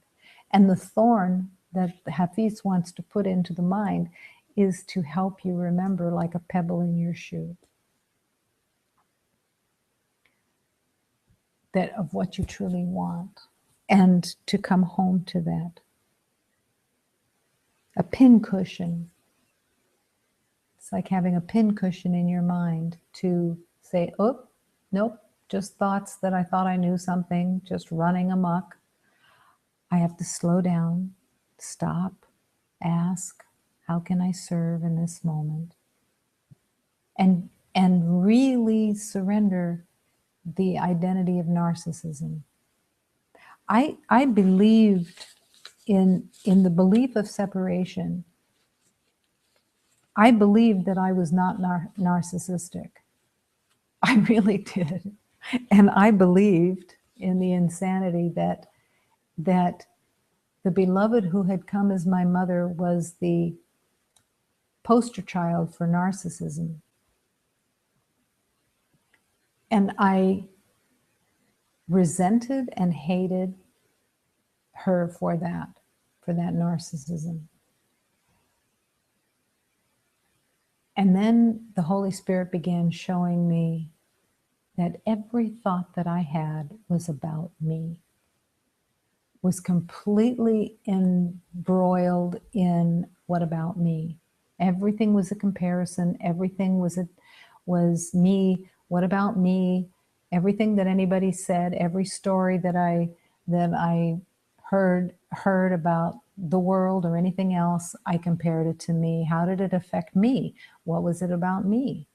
And the thorn that Hafiz wants to put into the mind is to help you remember, like a pebble in your shoe. that of what you truly want, and to come home to that. A pincushion. It's like having a pincushion in your mind to say, oh, nope, just thoughts that I thought I knew something, just running amok. I have to slow down, stop, ask, how can I serve in this moment? And really surrender the identity of narcissism. I believed in the belief of separation. I believed that I was not narcissistic. I really did. And I believed in the insanity that the beloved who had come as my mother was the poster child for narcissism. And I resented and hated her for that narcissism. And then the Holy Spirit began showing me that every thought that I had was about me, was completely embroiled in what about me. Everything was a comparison. Everything was me. What about me? Everything that anybody said, every story that I heard about the world or anything else, I compared it to me. How did it affect me? What was it about me?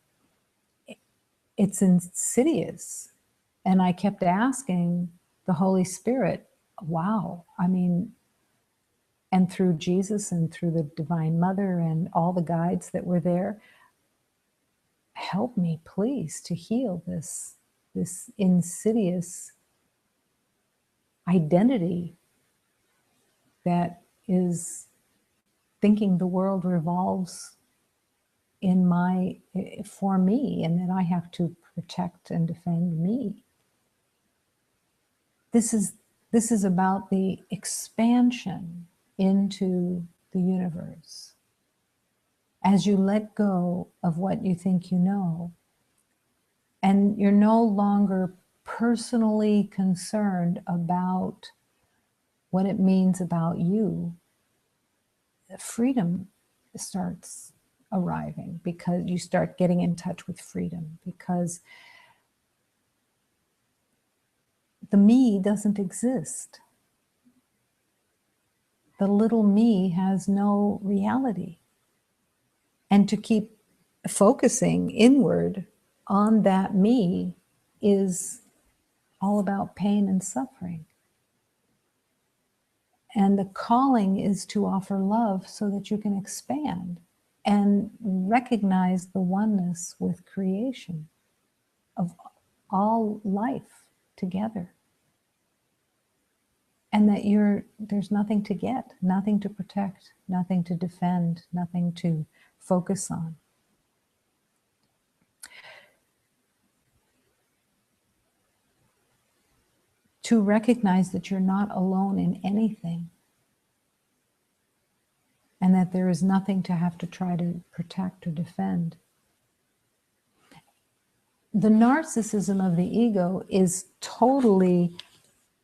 It's insidious. And I kept asking the Holy Spirit, wow, I mean, and through Jesus and through the Divine Mother and all the guides that were there, help me please to heal this insidious identity that is thinking the world revolves for me, and that I have to protect and defend me. This is about the expansion into the universe. As you let go of what you think you know, and you're no longer personally concerned about what it means about you, freedom starts arriving, because you start getting in touch with freedom, because the me doesn't exist. The little me has no reality. And to keep focusing inward on that me is all about pain and suffering. And the calling is to offer love so that you can expand and recognize the oneness with creation of all life together. And that there's nothing to get, nothing to protect, nothing to defend, nothing to focus on. To recognize that you're not alone in anything, and that there is nothing to have to try to protect or defend. The narcissism of the ego is totally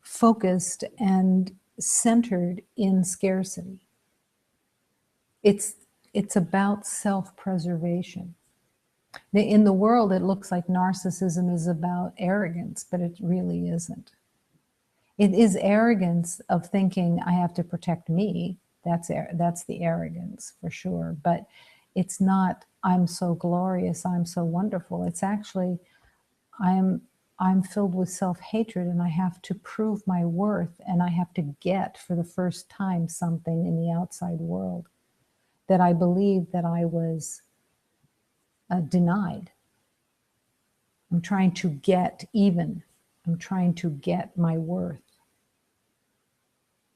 focused and centered in scarcity. It's about self-preservation. In the world, it looks like narcissism is about arrogance, but it really isn't. It is arrogance of thinking I have to protect me. That's the arrogance for sure. But it's not I'm so glorious, I'm so wonderful. It's actually I'm filled with self-hatred, and I have to prove my worth, and I have to get for the first time something in the outside world that I believe that I was denied. I'm trying to get even. I'm trying to get my worth.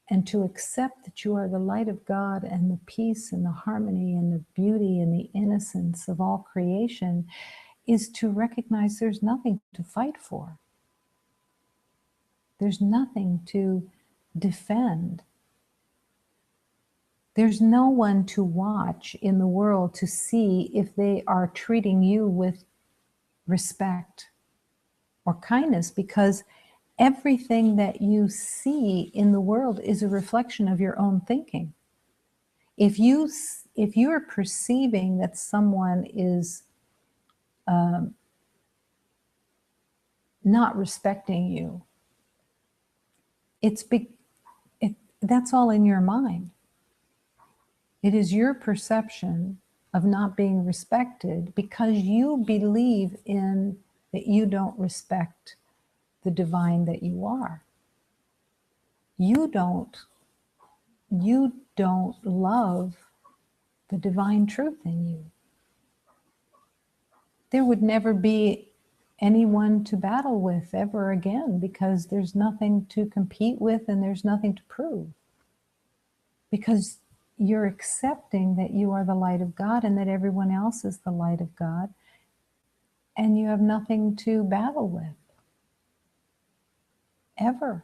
And to accept that you are the light of God, and the peace and the harmony and the beauty and the innocence of all creation is to recognize there's nothing to fight for. There's nothing to defend. There's no one to watch in the world to see if they are treating you with respect or kindness, because Everything that you see in the world is a reflection of your own thinking. If you're perceiving that someone is not respecting you, that's all in your mind. It is your perception of not being respected because you believe in that you don't respect the divine that you are. You don't love the divine truth in you. There would never be anyone to battle with ever again because there's nothing to compete with and there's nothing to prove. Because you're accepting that you are the light of God and that everyone else is the light of God, and you have nothing to battle with ever.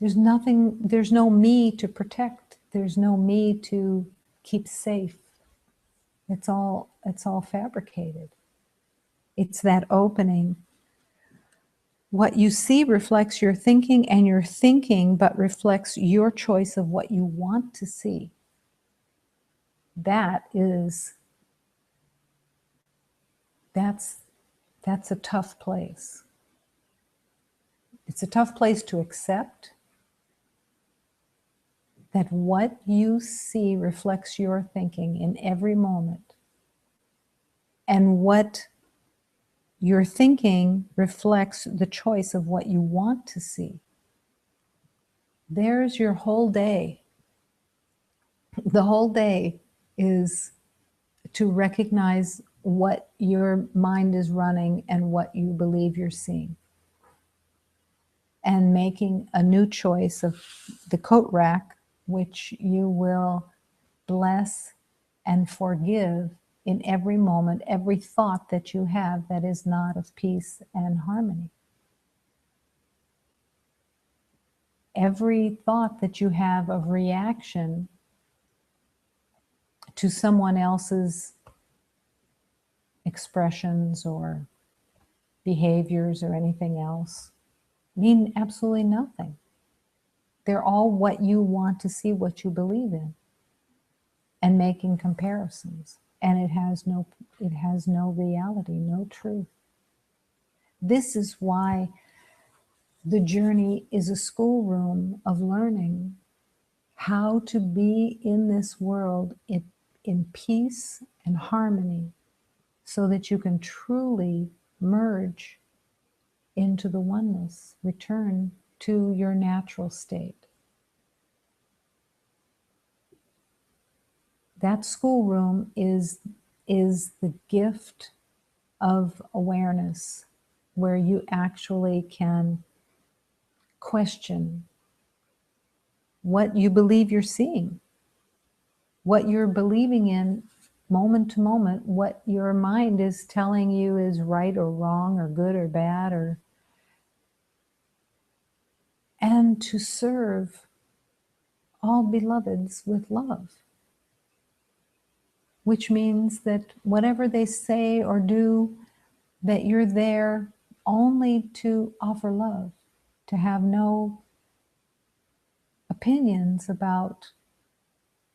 There's no me to protect. There's no me to keep safe. It's all fabricated. It's that opening. What you see reflects your thinking, and your thinking but reflects your choice of what you want to see. That's a tough place. It's a tough place to accept that what you see reflects your thinking in every moment. And what you're thinking reflects the choice of what you want to see. There's your whole day. The whole day is to recognize what your mind is running and what you believe you're seeing. And making a new choice of the coat rack, which you will bless and forgive in every moment, every thought that you have that is not of peace and harmony. Every thought that you have of reaction to someone else's expressions or behaviors or anything else mean absolutely nothing. They're all what you want to see, what you believe in, and making comparisons. And it has no reality, no truth. This is why the journey is a schoolroom of learning how to be in this world in peace and harmony, so that you can truly merge into the oneness, return to your natural state. That schoolroom is the gift of awareness, where you actually can question what you believe you're seeing, what you're believing in moment to moment, what your mind is telling you is right or wrong or good or bad, and to serve all beloveds with love, which means that whatever they say or do, that you're there only to offer love, to have no opinions about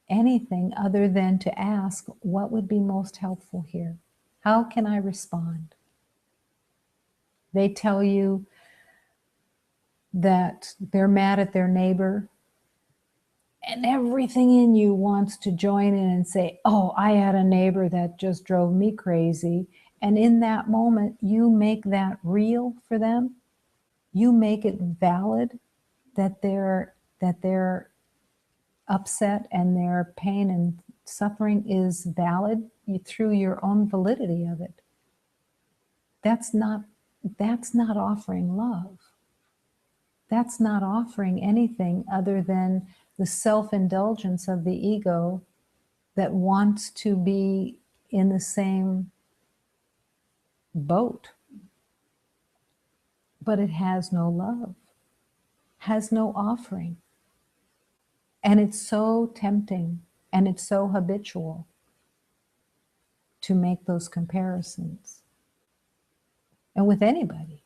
anything other than to ask what would be most helpful here. How can I respond? They tell you that they're mad at their neighbor, and everything in you wants to join in and say, oh, I had a neighbor that just drove me crazy. And in that moment, you make that real for them. You make it valid that they're upset and their pain and suffering is valid through your own validity of it. That's not offering love. That's not offering anything other than the self-indulgence of the ego that wants to be in the same boat. But it has no love, has no offering. And it's so tempting and it's so habitual to make those comparisons. And with anybody.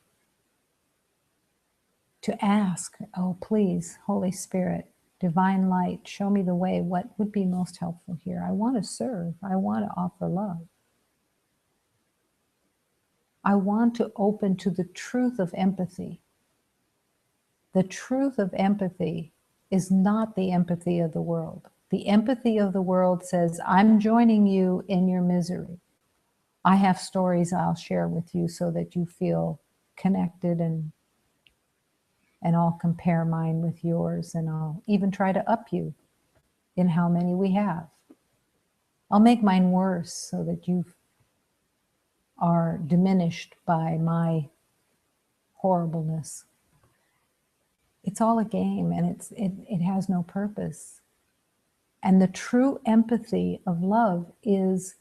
to ask, oh, please, Holy Spirit, divine light, show me the way. What would be most helpful here? I want to serve. I want to offer love. I want to open to the truth of empathy. The truth of empathy is not the empathy of the world. The empathy of the world says, I'm joining you in your misery. I have stories I'll share with you so that you feel connected, and I'll compare mine with yours, and I'll even try to up you in how many we have. I'll make mine worse so that you are diminished by my horribleness. It's all a game, and it has no purpose. And the true empathy of love is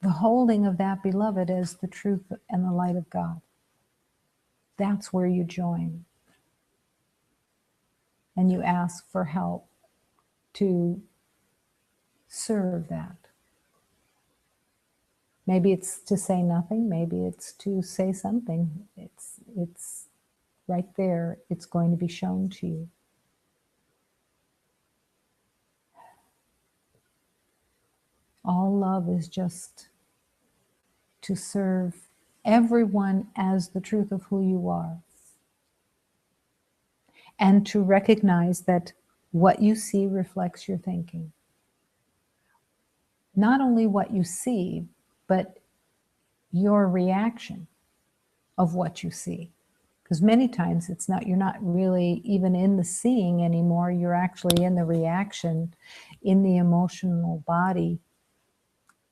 the holding of that beloved as the truth and the light of God. That's where you join. And you ask for help to serve that. Maybe it's to say nothing, maybe it's to say something. It's right there. It's going to be shown to you. All love is just to serve everyone as the truth of who you are. And to recognize that what you see reflects your thinking. Not only what you see, but your reaction of what you see. Because many times you're not really even in the seeing anymore. You're actually in the reaction, in the emotional body,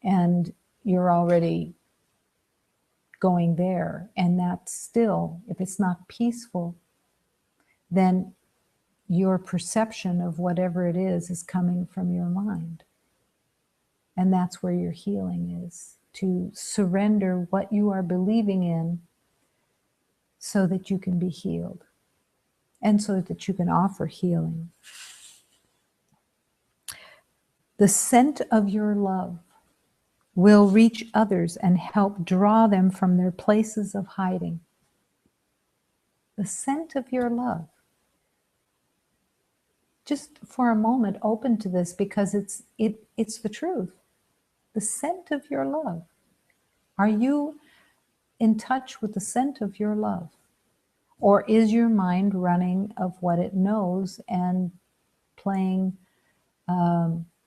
and you're already going there. And that's still, if it's not peaceful, then your perception of whatever it is coming from your mind. And that's where your healing is, to surrender what you are believing in so that you can be healed and so that you can offer healing. The scent of your love will reach others and help draw them from their places of hiding. The scent of your love. Just for a moment, open to this, because it's the truth. The scent of your love. Are you in touch with the scent of your love? Or is your mind running of what it knows and playing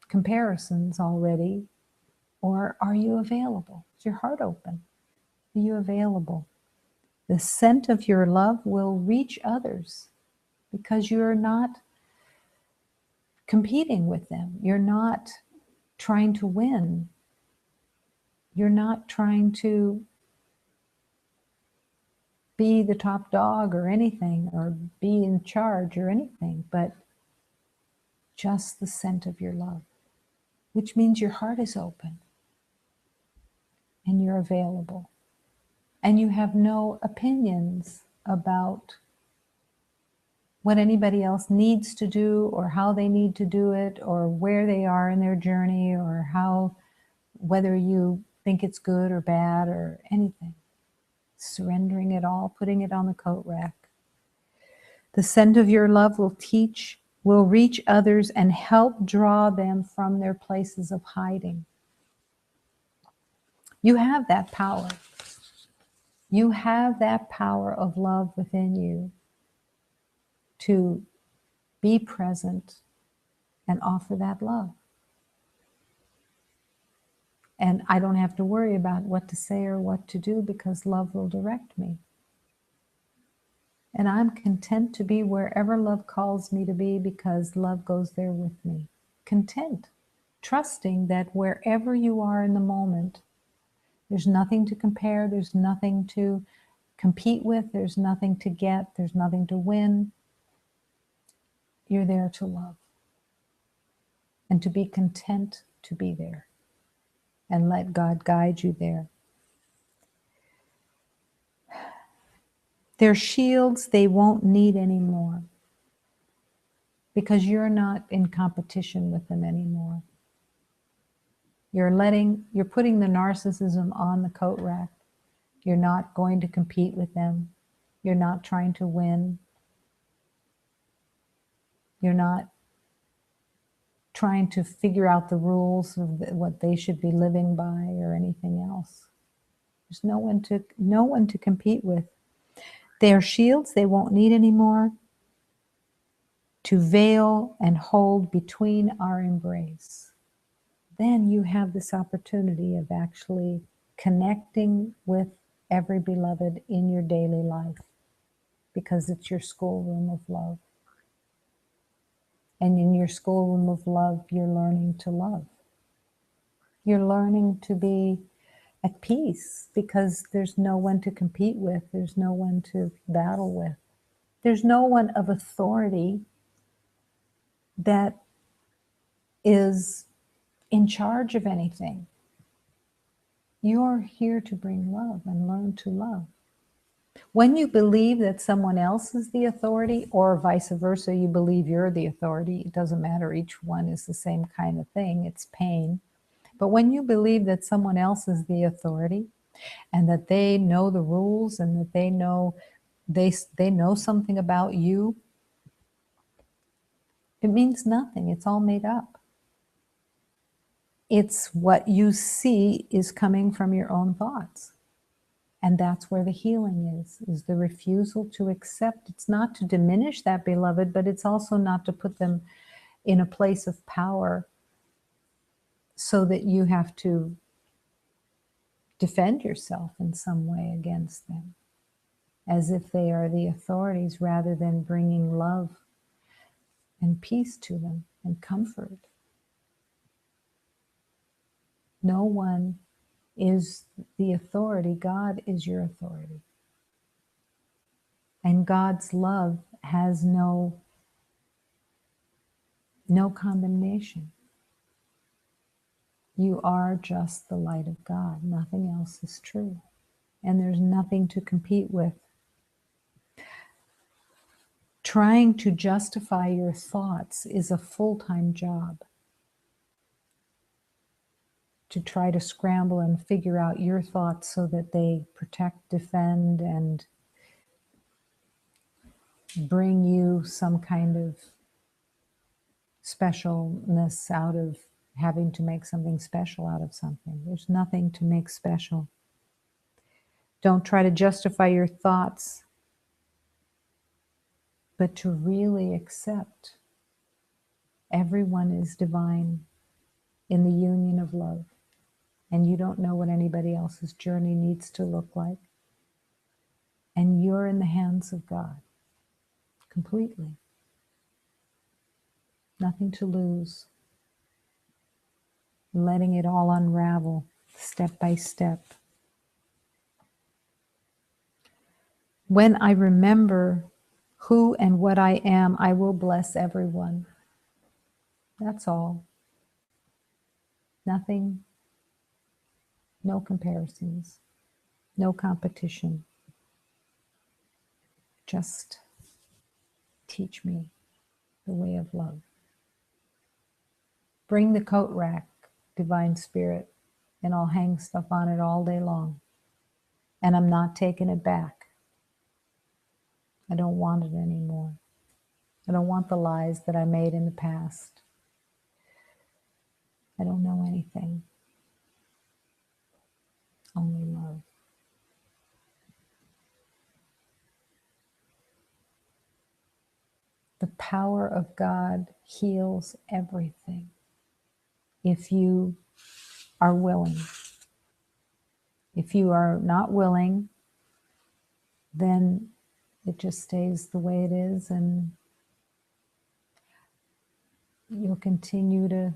comparisons already? Or are you available? Is your heart open? Are you available? The scent of your love will reach others because you're not competing with them. You're not trying to win. You're not trying to be the top dog or anything, or be in charge or anything, but just the scent of your love, which means your heart is open and you're available. And you have no opinions about what anybody else needs to do, or how they need to do it, or where they are in their journey, or whether you think it's good or bad or anything. Surrendering it all, putting it on the coat rack. The scent of your love will reach others and help draw them from their places of hiding. You have that power. You have that power of love within you to be present and offer that love. And I don't have to worry about what to say or what to do, because love will direct me. And I'm content to be wherever love calls me to be, because love goes there with me. Content, trusting that wherever you are in the moment, there's nothing to compare, there's nothing to compete with, there's nothing to get, there's nothing to win. You're there to love and to be content to be there, and let God guide you there. Their shields they won't need anymore, because you're not in competition with them anymore. You're putting the narcissism on the coat rack. You're not going to compete with them. You're not trying to win. You're not trying to figure out the rules of what they should be living by or anything else. There's no one to compete with. They are shields they won't need anymore to veil and hold between our embrace. Then you have this opportunity of actually connecting with every beloved in your daily life, because it's your schoolroom of love. And in your schoolroom of love, you're learning to love. You're learning to be at peace because there's no one to compete with. There's no one to battle with. There's no one of authority that is in charge of anything. You're here to bring love and learn to love. When you believe that someone else is the authority, or vice versa, you believe you're the authority, it doesn't matter, each one is the same kind of thing, it's pain. But when you believe that someone else is the authority and that they know the rules and that they know something about you, it means nothing. It's all made up. It's what you see is coming from your own thoughts. And that's where the healing is the refusal to accept. It's not to diminish that beloved, but it's also not to put them in a place of power so that you have to defend yourself in some way against them, as if they are the authorities, rather than bringing love and peace to them and comfort. No one is the authority. God is your authority. And God's love has no condemnation. You are just the light of God. Nothing else is true. And there's nothing to compete with. Trying to justify your thoughts is a full-time job. To try to scramble and figure out your thoughts so that they protect, defend, and bring you some kind of specialness out of having to make something special out of something. There's nothing to make special. Don't try to justify your thoughts, but to really accept everyone is divine in the union of love. And you don't know what anybody else's journey needs to look like. And you're in the hands of God completely. Nothing to lose. Letting it all unravel step by step. When I remember who and what I am, I will bless everyone. That's all. Nothing, no comparisons, no competition. Just teach me the way of love. Bring the coat rack, Divine Spirit, and I'll hang stuff on it all day long. And I'm not taking it back. I don't want it anymore. I don't want the lies that I made in the past. I don't know anything. Only love. The power of God heals everything if you are willing. If you are not willing, then it just stays the way it is, and you'll continue to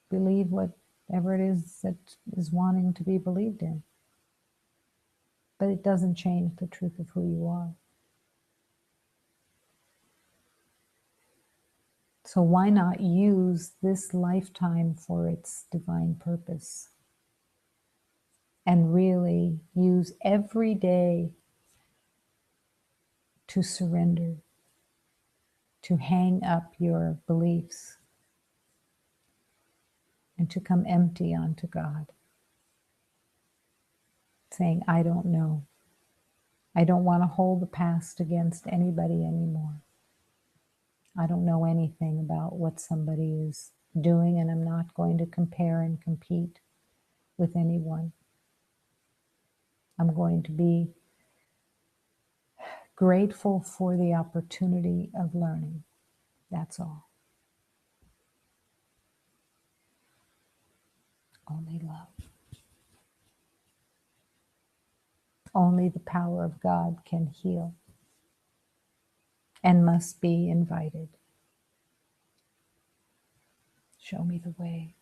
believe whatever it is that is wanting to be believed in. But it doesn't change the truth of who you are. So why not use this lifetime for its divine purpose? And really use every day to surrender, to hang up your beliefs, and to come empty onto God, saying, I don't know. I don't want to hold the past against anybody anymore. I don't know anything about what somebody is doing, and I'm not going to compare and compete with anyone. I'm going to be grateful for the opportunity of learning. That's all. Only love. Only the power of God can heal and must be invited. Show me the way.